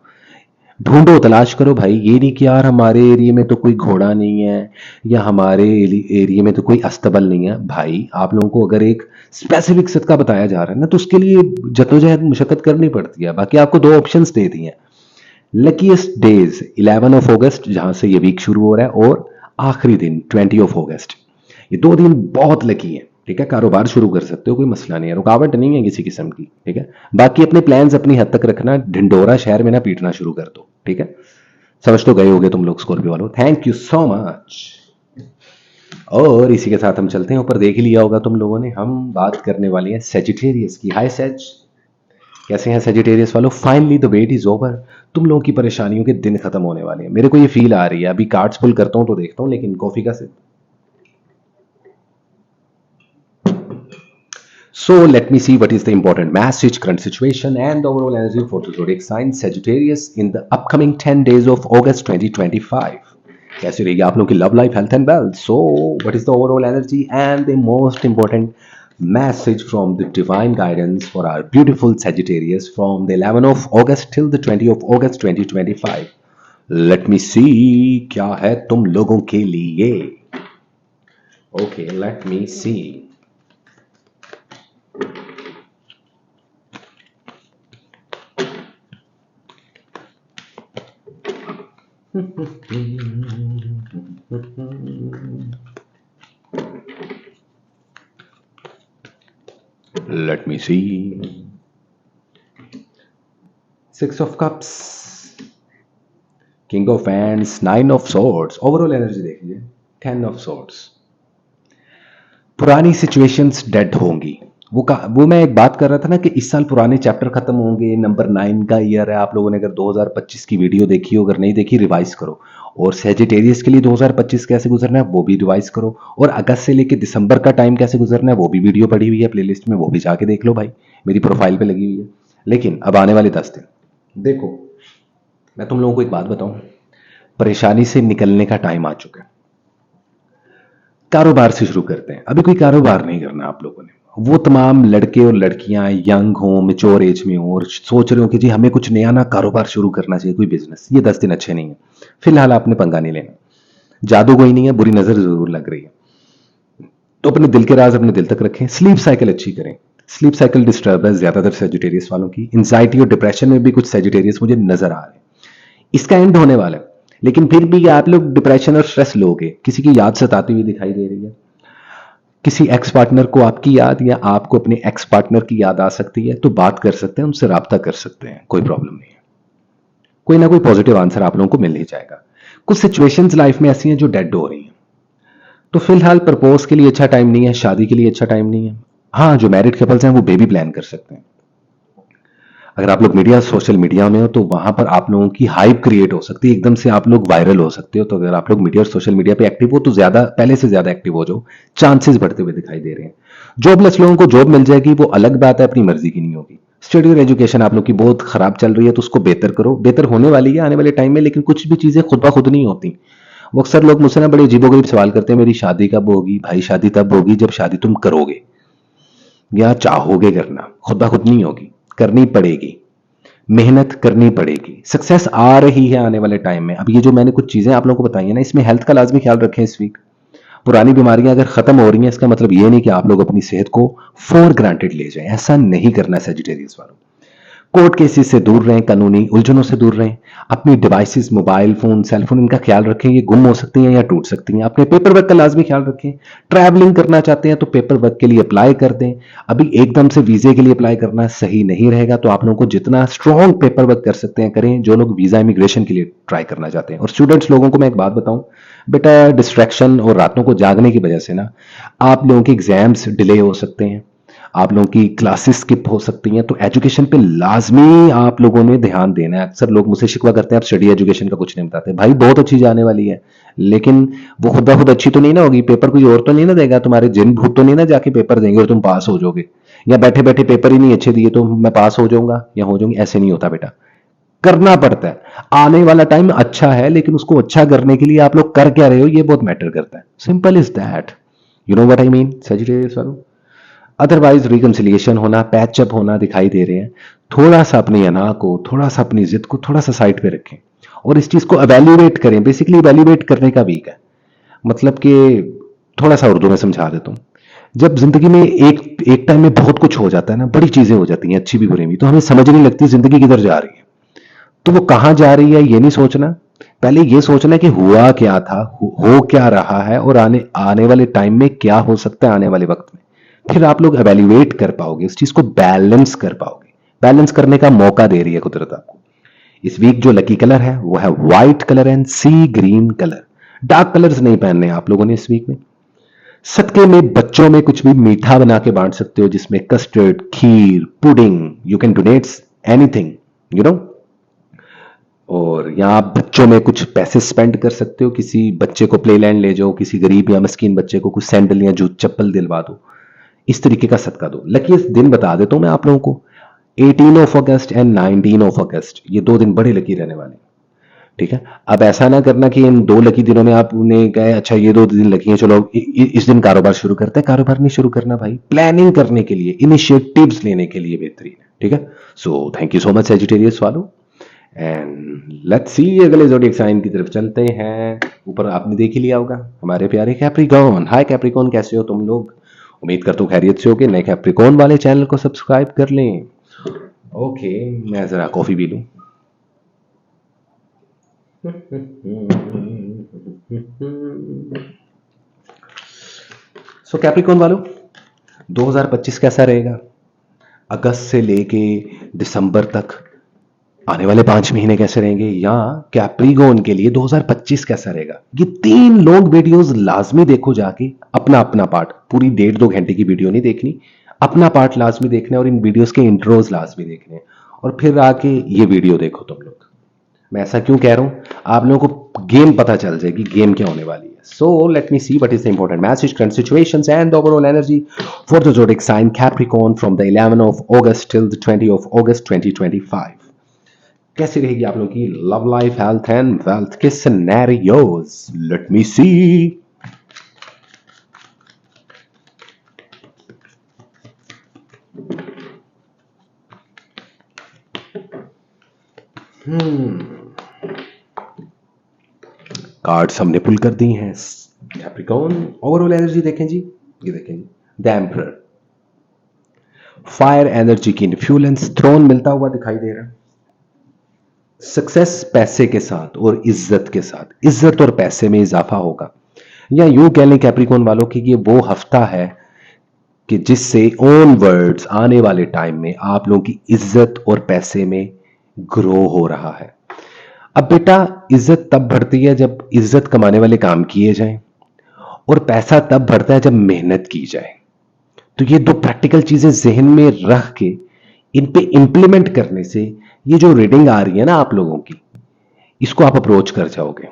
ढूंढो, तलाश करो भाई। ये नहीं कि यार हमारे एरिया में तो कोई घोड़ा नहीं है या हमारे एरिया में तो कोई अस्तबल नहीं है। भाई आप लोगों को अगर एक स्पेसिफिक सदका बताया जा रहा है ना, तो उसके लिए जद्दोजहद मुशक्कत करनी पड़ती है। बाकी आपको दो ऑप्शंस दे दिए हैं। लकीस्ट डेज 11 ऑफ अगस्त, जहां से ये वीक शुरू हो रहा है, और आखिरी दिन 20 ऑफ अगस्त। ये दो दिन बहुत लकी हैं। ठीक है, कारोबार शुरू कर सकते हो, कोई मसला नहीं है, रुकावट नहीं है किसी किस्म की। ठीक है, बाकी अपने प्लान्स अपनी हद तक रखना, ढिंडोरा शहर में ना पीटना शुरू कर दो। ठीक है, समझ तो गए होगे तुम लोग स्कॉर्पियो वालों। Thank you so much. और इसी के साथ हम चलते हैं ऊपर। देख ही लिया होगा तुम लोगों ने, हम बात करने वाले हैं सेजिटेरियस की। हाय सेज, कैसे हैं सेजिटेरियस वालों? Finally the wait is over. तुम लोगों की परेशानियों के दिन खत्म होने वाले हैं, मेरे को ये फील आ रही है। अभी कार्ड्स पुल करता हूं तो देखता हूं, लेकिन कॉफी का SIP. So let me see what is the important message, current situation, and the overall energy for the zodiac sign Sagittarius in the upcoming 10 days of August 2025. कैसी रहेगी आप लोगों की love life, health and wealth? So what is the overall energy and the most important message from the divine guidance for our beautiful Sagittarius from the 11th of August till the 20th of August 2025. Let me see क्या है तुम लोगों के लिए. Okay, let me see. Let me see. Six of Cups, King of Wands, Nine of Swords. Overall energy देखिए, 10 of Swords. पुरानी situations dead होंगी। वो मैं एक बात कर रहा था ना कि इस साल पुराने चैप्टर खत्म होंगे। नंबर 9 का ईयर है। आप लोगों ने अगर 2025 की वीडियो देखी हो, अगर नहीं देखी रिवाइज करो। और सेजिटेरियस के लिए 2025 कैसे गुजरना है वो भी रिवाइज करो। और अगस्त से लेकर दिसंबर का टाइम कैसे गुजरना है वो भी वीडियो पड़ी हुई है प्लेलिस्ट में, वो भी जाके देख लो भाई, मेरी प्रोफाइल पे लगी हुई है। लेकिन अब आने वाले 10 दिन देखो, मैं तुम लोगों को एक बात बताऊं, परेशानी से निकलने का टाइम आ चुका है। कारोबार से शुरू करते हैं। अभी कोई कारोबार नहीं करना आप लोगों ने। वो तमाम लड़के और लड़कियां यंग हो, मेच्योर एज में हो और सोच रहे हो कि जी हमें कुछ नया ना कारोबार शुरू करना चाहिए, कोई बिजनेस, ये 10 दिन अच्छे नहीं है। फिलहाल आपने पंगा नहीं लेना। जादू कोई नहीं है, बुरी नजर जरूर लग रही है, तो अपने दिल के राज अपने दिल तक रखें। स्लीप साइकिल अच्छी करें। स्लीप साइकिल डिस्टर्ब है ज्यादातर सेजिटेरियस वालों की। एंजाइटी और डिप्रेशन में भी कुछ सेजिटेरियस मुझे नजर आ रहे हैं। इसका एंड होने वाला है, लेकिन फिर भी आप लोग डिप्रेशन और स्ट्रेस लोगे। किसी की याद सताती हुई दिखाई दे रही है। किसी एक्स पार्टनर को आपकी याद या आपको अपने एक्स पार्टनर की याद आ सकती है, तो बात कर सकते हैं, उनसे राब्ता कर सकते हैं, कोई प्रॉब्लम नहीं है। कोई ना कोई पॉजिटिव आंसर आप लोगों को मिल ही जाएगा। कुछ सिचुएशंस लाइफ में ऐसी हैं जो डेड हो रही हैं, तो फिलहाल प्रपोज के लिए अच्छा टाइम नहीं है, शादी के लिए अच्छा टाइम नहीं है। हाँ, जो मैरिड कपल्स हैं वो बेबी प्लान कर सकते हैं। अगर आप लोग मीडिया, सोशल मीडिया में हो तो वहां पर आप लोगों की हाइप क्रिएट हो सकती है, एकदम से आप लोग वायरल हो सकते हो। तो अगर आप लोग मीडिया और सोशल मीडिया पे एक्टिव हो तो ज्यादा, पहले से ज्यादा एक्टिव हो जाओ, चांसेस बढ़ते हुए दिखाई दे रहे हैं। जॉबलेस लोगों को जॉब मिल जाएगी, वो अलग बात है, अपनी मर्जी की नहीं होगी। स्टडी और एजुकेशन आप लोग की बहुत खराब चल रही है, तो उसको बेहतर करो। बेहतर होने वाली है आने वाले टाइम में, लेकिन कुछ भी चीजें खुद ब खुद नहीं होती। वो अक्सर लोग मुझसे ना बड़े अजीबोगरीब सवाल करते हैं, मेरी शादी कब होगी? भाई शादी तब होगी जब शादी तुम करोगे या चाहोगे करना, खुद ब खुद नहीं होगी, करनी पड़ेगी, मेहनत करनी पड़ेगी। सक्सेस आ रही है आने वाले टाइम में। अब ये जो मैंने कुछ चीजें आप लोगों को बताई है ना, इसमें हेल्थ का लाजमी ख्याल रखें इस वीक। पुरानी बीमारियां अगर खत्म हो रही हैं, इसका मतलब ये नहीं कि आप लोग अपनी सेहत को फॉर ग्रांटेड ले जाएं। ऐसा नहीं करना सेजिटेरियस वालों। कोर्ट केसेस से दूर रहें, कानूनी उलझनों से दूर रहें। अपनी डिवाइसेस, मोबाइल फोन, सेलफोन, इनका ख्याल रखें, ये गुम हो सकती हैं या टूट सकती हैं। अपने पेपर वर्क का लाजमी ख्याल रखें। ट्रैवलिंग करना चाहते हैं तो पेपर वर्क के लिए अप्लाई कर दें। अभी एकदम से वीजे के लिए अप्लाई करना सही नहीं रहेगा, तो आप लोगों को जितना स्ट्रॉन्ग पेपर वर्क कर सकते हैं करें, जो लोग वीजा इमिग्रेशन के लिए ट्राई करना चाहते हैं। और स्टूडेंट्स लोगों को मैं एक बात बताऊं, बेटा डिस्ट्रैक्शन और रातों को जागने की वजह से ना आप लोगों के एग्जाम्स डिले हो सकते हैं। आप लोगों की क्लासेस स्किप हो सकती हैं। तो एजुकेशन पे लाजमी आप लोगों ने ध्यान देना है। अक्सर लोग मुझसे शिकवा करते हैं आप स्टडी एजुकेशन का कुछ नहीं बताते। भाई बहुत अच्छी जाने वाली है, लेकिन वो खुदा खुद अच्छी तो नहीं ना होगी। पेपर कोई और तो नहीं ना देगा, तुम्हारे जिन भूत तो नहीं ना जाके पेपर देंगे और तुम पास हो जाओगे, या बैठे बैठे पेपर ही नहीं अच्छे दिए तो मैं पास हो जाऊंगा या हो जाऊंगी। ऐसे नहीं होता बेटा, करना पड़ता है। आने वाला टाइम अच्छा है, लेकिन उसको अच्छा करने के लिए आप लोग कर क्या रहे हो ये बहुत मैटर करता है। Simple is that. You know what I mean Sagittarius वालों। अदरवाइज रिकंसिलिएशन होना, पैचअप होना दिखाई दे रहे हैं। थोड़ा सा अपनी अना को, थोड़ा सा अपनी जिद को थोड़ा सा साइड पे रखें और इस चीज को एवेल्युएट करें। बेसिकली एवेल्युएट करने का वीक है, मतलब कि थोड़ा सा उर्दू में समझा देता हूँ। जब जिंदगी में एक एक टाइम में बहुत कुछ हो जाता है ना, बड़ी चीजें हो जाती हैं अच्छी भी बुरी भी, तो हमें समझ नहीं लगती जिंदगी किधर जा रही है। तो वो कहां जा रही है ये नहीं सोचना, पहले ये सोचना कि हुआ क्या था, हो क्या रहा है और आने आने वाले टाइम में क्या हो सकता है आने वाले वक्त में। फिर आप लोग एवेल्युएट कर पाओगे, उस चीज को बैलेंस कर पाओगे। बैलेंस करने का मौका दे रही है कुदरत आपको। इस वीक जो लकी कलर है वो है white colour and sea green colour. Dark colours नहीं पहनने आप लोगों ने इस वीक में। सदके में बच्चों में कुछ भी मीठा बना के बांट सकते हो, जिसमें custard, kheer, pudding, you can donate anything, you know. और यहाँ आप बच्चों में कुछ पैसे स्पेंड कर सकते हो। किसी बच्चे को प्ले लैंड ले जाओ, किसी गरीब या मस्कीन बच्चे को कुछ सैंडल या जूत चप्पल दिलवा दो, इस तरीके का सदका दो। लकीस्ट दिन बता देता हूं मैं आप लोगों को, 18 ऑफ अगस्त एंड 19 ऑफ अगस्त, ये 2 दिन बड़े लकी रहने वाले हैं। ठीक है, अब ऐसा ना करना कि इन 2 लकी दिनों में आपने कहे अच्छा ये 2 दिन लकी हैं, चलो इस दिन कारोबार शुरू करते हैं। कारोबार नहीं शुरू करना भाई, प्लानिंग करने के लिए, इनिशिएटिव्स लेने के लिए बेहतरीन है। ठीक है, so thank you so much Sagittarius वालों। एंड लेट्स सी अगले ज़ोडिएक साइन की तरफ चलते हैं। ऊपर आपने देख ही लिया होगा हमारे प्यारे कैप्रिकॉन। हाय कैप्रिकॉन, कैसे हो तुम लोग? उम्मीद करता हूँ खैरियत से हो कि नए कैप्रिकॉन वाले चैनल को सब्सक्राइब कर लें। ओके, मैं जरा कॉफी पी लूं। सो कैप्रिकॉन वालों, 2025 कैसा रहेगा? अगस्त से लेके दिसंबर तक आने वाले 5 महीने कैसे रहेंगे, या कैप्रिकॉन के लिए 2025 कैसा रहेगा? ये 3 लॉन्ग वीडियोस लाजमी देखो जाके, अपना अपना पार्ट। पूरी 1.5-2 घंटे की वीडियो नहीं देखनी, अपना पार्ट लाजमी देखना है और इन वीडियोस के इंट्रोज लाजमी देखने हैं। और फिर आके ये वीडियो देखो तुम लोग। मैं ऐसा क्यों कह रहा हूं, आप लोगों को गेम पता चल जाएगी गेम क्या होने वाली है। So let me see what is the important message, current situations and overall energy for the zodiac sign Capricorn from the 11 of August till the 20 of August 2025। कैसी रहेगी आप लोगों की love life, health and wealth के scenarios? Let me see. Cards हमने pull कर दी हैं। Capricorn overall energy देखें जी, ये देखें जी, द एम्परर, फायर एनर्जी की इन्फ्लुएंस, थ्रोन मिलता हुआ दिखाई दे रहा है। सक्सेस पैसे के साथ और इज्जत के साथ, इज्जत और पैसे में इजाफा होगा। या यूं कह लें कैप्रिकॉन वालों की ये वो हफ्ता है कि जिससे ऑन वर्ड्स आने वाले टाइम में आप लोगों की इज्जत और पैसे में ग्रो हो रहा है। अब बेटा, इज्जत तब बढ़ती है जब इज्जत कमाने वाले काम किए जाएं, और पैसा तब बढ़ता है जब मेहनत की जाए। तो ये 2 प्रैक्टिकल चीजें जहन में रख के इन पे इंप्लीमेंट करने से ये जो रीडिंग आ रही है ना आप लोगों की, इसको आप अप्रोच कर जाओगे।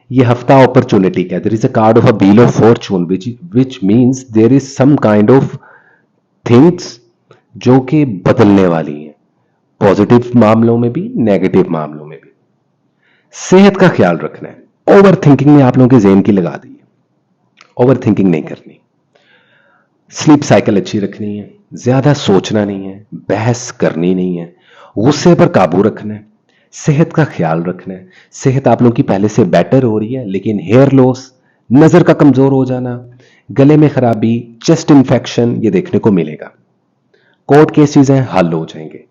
ये हफ्ता अपॉर्चुनिटी का, there is a card of a wheel of fortune which means there is some kind of things जो कि बदलने वाली हैं, पॉजिटिव मामलों में भी नेगेटिव मामलों में भी। सेहत का ख्याल रखना है। ओवर थिंकिंग में आप लोगों के जेहन की लगा दी है, ओवर थिंकिंग नहीं करनी। स्लीप साइकिल अच्छी रखनी है, ज्यादा सोचना नहीं है, बहस करनी नहीं है, गुस्से पर काबू रखना है, सेहत का ख्याल रखना है। सेहत आप लोगों की पहले से बेटर हो रही है, लेकिन हेयर लॉस, नजर का कमजोर हो जाना, गले में खराबी, चेस्ट इंफेक्शन ये देखने को मिलेगा। कोर्ट केसेस हैं, हल हो जाएंगे।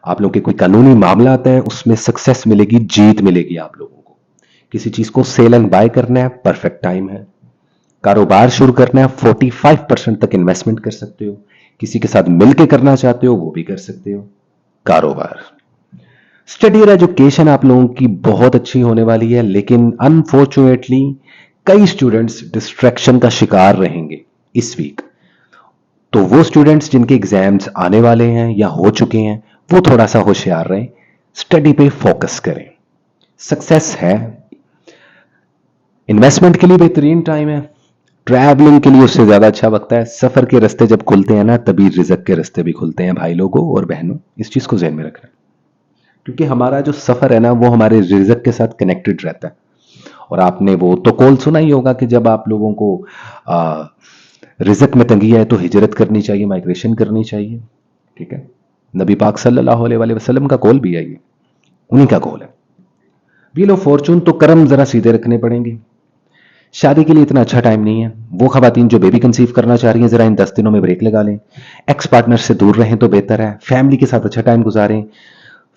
आप लोग के कोई कानूनी मामला आता है, उसमें सक्सेस मिलेगी, जीत मिलेगी आप लोगों को। किसी चीज को सेल एंड बाय करना है, परफेक्ट टाइम है। कारोबार शुरू करना है, 45% तक इन्वेस्टमेंट कर सकते हो। किसी के साथ मिलकर करना चाहते हो वो भी कर सकते हो। कारोबार, स्टडी और एजुकेशन आप लोगों की बहुत अच्छी होने वाली है, लेकिन अनफॉर्चुनेटली कई स्टूडेंट्स डिस्ट्रैक्शन का शिकार रहेंगे इस वीक। तो वो स्टूडेंट्स जिनके एग्जाम्स आने वाले हैं या हो चुके हैं, वो थोड़ा सा होशियार रहें, स्टडी पे फोकस करें। सक्सेस है, इन्वेस्टमेंट के लिए बेहतरीन टाइम है, ट्रैवलिंग के लिए उससे ज्यादा अच्छा वक्त है। सफर के रास्ते जब खुलते हैं ना, तभी रिजक के रास्ते भी खुलते हैं भाई लोगों और बहनों, इस चीज को ज़हन में रखना। क्योंकि हमारा जो सफर है ना, वो हमारे रिजक के साथ कनेक्टेड रहता है। और आपने वो तो कॉल सुना ही होगा कि जब आप लोगों को रिजक में तंगी है तो हिजरत करनी चाहिए, माइग्रेशन करनी चाहिए। ठीक है, नबी पाक सल्लल्लाहु अलैहि वसल्लम का कॉल भी है, ये उन्हीं का कॉल है। व्हील ऑफ फॉर्चून, तो कर्म जरा सीधे रखने पड़ेंगे। शादी के लिए इतना अच्छा टाइम नहीं है। वो खवातीन जो बेबी कंसीव करना चाह रही हैं, जरा इन 10 दिनों में ब्रेक लगा लें। एक्स पार्टनर से दूर रहें तो बेहतर है। फैमिली के साथ अच्छा टाइम गुजारें।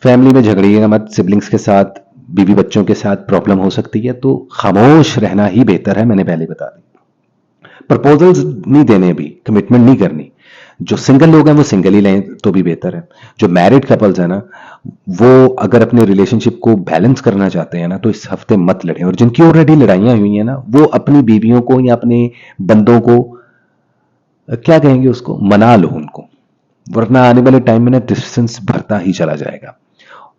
फैमिली में झगड़िएगा मत, सिबलिंग्स के साथ, बीवी बच्चों के साथ प्रॉब्लम हो सकती है, तो खामोश रहना ही बेहतर है, मैंने पहले बता दी। प्रपोजल्स नहीं देने, भी कमिटमेंट नहीं करनी। जो सिंगल लोग हैं वो सिंगल ही लें तो भी बेहतर है। जो मैरिड कपल्स है ना, वो अगर अपने रिलेशनशिप को बैलेंस करना चाहते हैं ना, तो इस हफ्ते मत लड़ें। और जिनकी ऑलरेडी लड़ाइयां हुई हैं ना, वो अपनी बीवियों को या अपने बंदों को क्या कहेंगे, उसको मना लो उनको, वरना आने वाले टाइम में ना डिस्टेंस बढ़ता ही चला जाएगा।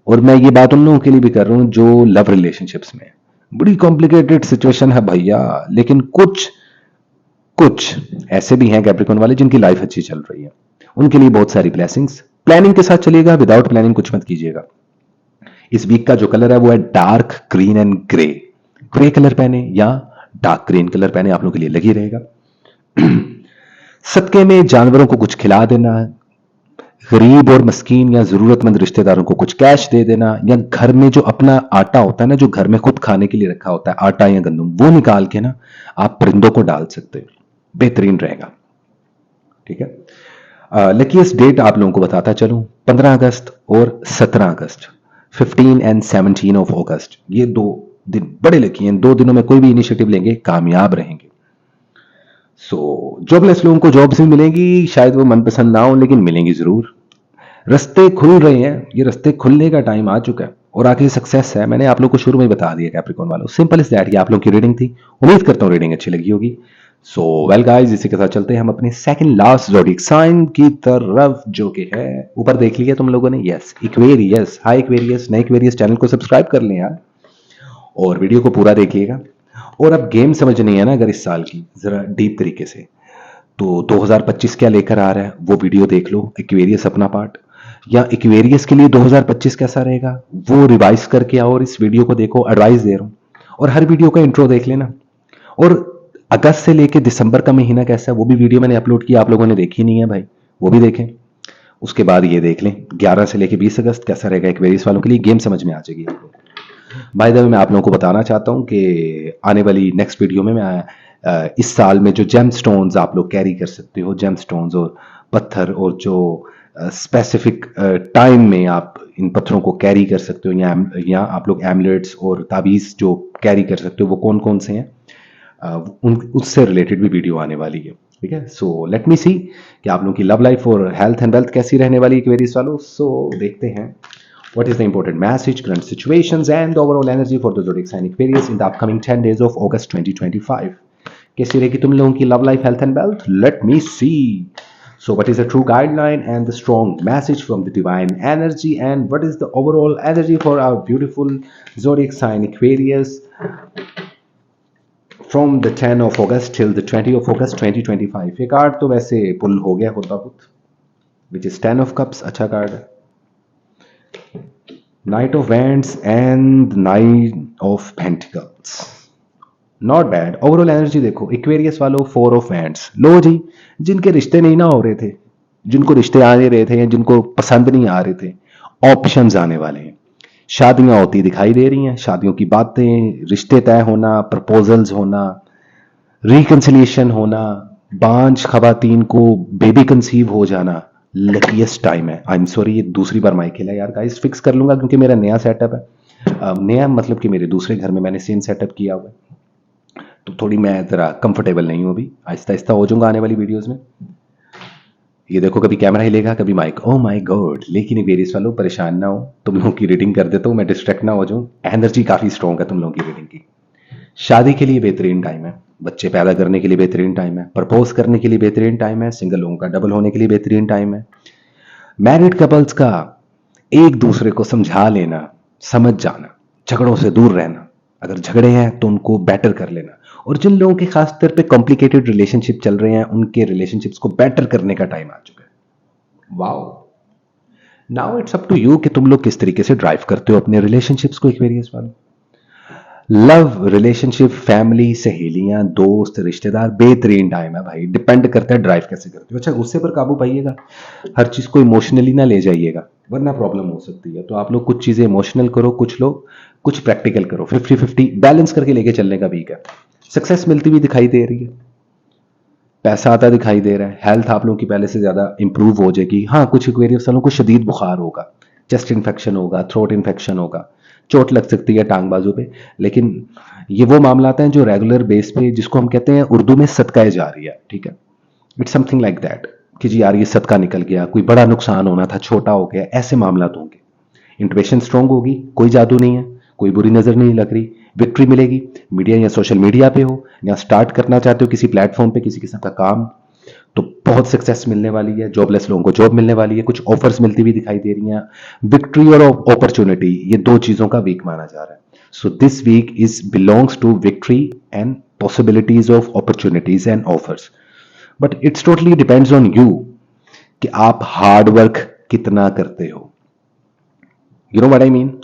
और मैं ये बात उन लोगों के लिए भी कर रहा हूं जो लव रिलेशनशिप्स में, बड़ी कॉम्प्लिकेटेड सिचुएशन है भैया, लेकिन कुछ कुछ ऐसे भी हैं कैप्रिकॉर्न वाले जिनकी लाइफ अच्छी चल रही है, उनके लिए बहुत सारी ब्लेसिंग्स। प्लानिंग के साथ चलिएगा, विदाउट प्लानिंग कुछ मत कीजिएगा। इस वीक का जो कलर है वो है dark green and grey. Grey colour पहने या डार्क ग्रीन कलर पहने, आप लोगों के लिए लगी रहेगा। सदके में जानवरों को कुछ खिला देना, गरीब और मस्कीन या जरूरतमंद रिश्तेदारों को कुछ कैश दे देना, या घर में जो अपना आटा होता है ना, जो घर में खुद खाने के लिए रखा होता है, आटा या गंदम, वो निकाल के ना आप परिंदों को डाल सकते हो, बेहतरीन रहेगा। ठीक है, लकीस्ट डेट आप लोगों को बताता चलूं, 15 अगस्त और 17 अगस्त, 15 एंड 17 ऑफ अगस्त, ये 2 दिन बड़े लकी हैं। 2 दिनों में कोई भी इनिशिएटिव लेंगे कामयाब रहेंगे। जॉबलेस लोगों को जॉब्स भी मिलेंगी, शायद वो मनपसंद ना हो लेकिन मिलेंगी जरूर। रास्ते खुल रहे हैं, ये रास्ते खुलने का टाइम आ चुका है। और आखिरी सक्सेस है, मैंने आप लोग को शुरू में ही बता दिया कैप्रिकॉर्न वालों, सिंपल इज दैट। ये आप लोग की रीडिंग थी, उम्मीद करता हूँ रीडिंग अच्छी लगी होगी। सो वेल गाइस, इसी के साथ चलते हैं हम अपने सेकंड लास्ट ज़ोडिएक साइन की तरफ, जो कि है, ऊपर देख लिया तुम लोगों ने, यस इक्वेरियस। हाय इक्वेरियस, नए इक्वेरियस चैनल को सब्सक्राइब कर लें यार, और वीडियो को पूरा देखिएगा। और अब गेम समझनी है ना अगर इस साल की, जरा डीप तरीके से, तो 2025 क्या लेकर आ रहा है वो वीडियो देख लो, इक्वेरियस अपना पार्ट, या इक्वेरियस के लिए 2025 कैसा रहेगा वो रिवाइज करके आओ और इस वीडियो को देखो, एडवाइस दे रहा हूं। और हर वीडियो का इंट्रो देख लेना। और अगस्त से लेके दिसंबर का महीना कैसा है वो भी वीडियो मैंने अपलोड किया, आप लोगों ने देखी नहीं है भाई, वो भी देखें। उसके बाद ये देख लें 11 से लेके 20 अगस्त कैसा रहेगा इक्वेरियस वालों के लिए, गेम समझ में आ जाएगी आप लोग। बाय द वे, मैं आप लोगों को बताना चाहता हूं कि आने वाली नेक्स्ट वीडियो में मैं इस साल में जो जेम स्टोन्स आप लोग कैरी कर सकते हो, जेम स्टोन्स और पत्थर, और जो स्पेसिफिक टाइम में आप इन पत्थरों को कैरी कर सकते हो, या आप लोग एमलेट्स और ताबीज़ जो कैरी कर सकते हो, वो कौन कौन से हैं, उससे रिलेटेड भी वीडियो आने वाली है। ठीक है, सो लेट मी सी कि आप लोगों की लव लाइफ और हेल्थ एंड वेल्थ कैसी रहने वाली है एक्वेरियस वालों। सो देखते हैं what is the important message, current situations and overall energy for the zodiac sign Aquarius in the upcoming 10 days of August 2025. कैसी रहेगी तुम लोगों की love life, health and wealth, let me see. So what is the true guideline and the strong message from the divine energy, and what is the overall energy for our beautiful zodiac sign Aquarius from the 10 of August till the 20 of August 2025? ये card तो वैसे पुल हो गया खुद ब खुद, which is 10 of Cups, अच्छा card है। Knight of Wands and Knight of Pentacles, not bad. Overall energy देखो इक्वेरियस वालों, 4 ऑफ Wands, लो जी, जिनके रिश्ते नहीं ना हो रहे थे, जिनको रिश्ते आ नहीं रहे थे या जिनको पसंद नहीं आ रहे थे, ऑप्शंस आने वाले हैं। शादियां होती दिखाई दे रही हैं, शादियों की बातें, रिश्ते तय होना, प्रपोजल्स होना, रिकंसिलिएशन होना, बांझ खवातीन को बेबी कंसीव हो जाना, लकीएस्ट टाइम है। आई एम सॉरी, ये दूसरी बार माइक हिला यार गाइस, फिक्स कर लूंगा क्योंकि मेरा नया सेटअप है। नया मतलब कि मेरे दूसरे घर में मैंने सेम सेटअप किया हुआ है, तो थोड़ी मैं ज़रा कंफर्टेबल नहीं हूँ अभी, आहिस्ता आहिस्ता हो जाऊंगा आने वाली वीडियोस में। ये देखो कभी कैमरा हिलेगा कभी माइक, ओ माय गॉड। लेकिन वेरियस वालों परेशान ना हो, तुम लोगों की रीडिंग कर देता हूँ, मैं डिस्ट्रैक्ट ना हो जाऊँ, एनर्जी काफ़ी स्ट्रॉन्ग है तुम लोगों की रीडिंग की। शादी के लिए बेहतरीन टाइम है, बच्चे पैदा करने के लिए बेहतरीन टाइम है, प्रपोज करने के लिए बेहतरीन टाइम है, सिंगल लोगों का डबल होने के लिए बेहतरीन टाइम है, मैरिड कपल्स का एक दूसरे को समझा लेना, समझ जाना, झगड़ों से दूर रहना, अगर झगड़े हैं तो उनको बेटर कर लेना, और जिन लोगों के खास तौर पे कॉम्प्लिकेटेड रिलेशनशिप चल रहे हैं उनके रिलेशनशिप्स को बेटर करने का टाइम आ चुका है। Wow, now it's up to you कि तुम लोग किस तरीके से ड्राइव करते हो अपने रिलेशनशिप्स को एक्वेरियस वालों। लव, रिलेशनशिप, फैमिली, सहेलियां, दोस्त, रिश्तेदार, बेहतरीन टाइम है भाई। डिपेंड करता है ड्राइव कैसे करते हो। अच्छा, गुस्से पर काबू पाइएगा, हर चीज को इमोशनली ना ले जाइएगा वरना प्रॉब्लम हो सकती है। तो आप लोग कुछ चीजें इमोशनल करो, कुछ लोग कुछ प्रैक्टिकल करो, 50-50 बैलेंस करके लेके चलने का वीक है। सक्सेस मिलती हुई दिखाई दे रही है, पैसा आता दिखाई दे रहा है, हेल्थ आप लोगों की पहले से ज्यादा इंप्रूव हो जाएगी। हाँ, कुछ एक्वेरियस वालों को शदीद बुखार होगा, चेस्ट इन्फेक्शन होगा, थ्रोट इन्फेक्शन होगा, चोट लग सकती है टांग बाजू पे, लेकिन ये वो मामला हैं जो रेगुलर बेस पे, जिसको हम कहते हैं उर्दू में सदका जा रही है, ठीक है, इट्स समथिंग लाइक दैट कि जी यार ये सदका निकल गया, कोई बड़ा नुकसान होना था छोटा हो गया, ऐसे मामला तो होंगे। इंट्यूशन स्ट्रांग होगी, कोई जादू नहीं है, कोई बुरी नजर नहीं लग रही, विक्ट्री मिलेगी। मीडिया या सोशल मीडिया पे हो या स्टार्ट करना चाहते हो किसी प्लेटफॉर्म पे किसी किस्म का काम, तो बहुत सक्सेस मिलने वाली है। जॉबलेस लोगों को जॉब मिलने वाली है, कुछ ऑफर्स मिलती हुई दिखाई दे रही हैं। विक्ट्री और अपॉर्चुनिटी, ये दो चीजों का वीक माना जा रहा है। So this week is belongs to victory and possibilities of opportunities and offers, but it's totally depends on you कि आप हार्ड वर्क कितना करते हो। You know what I mean.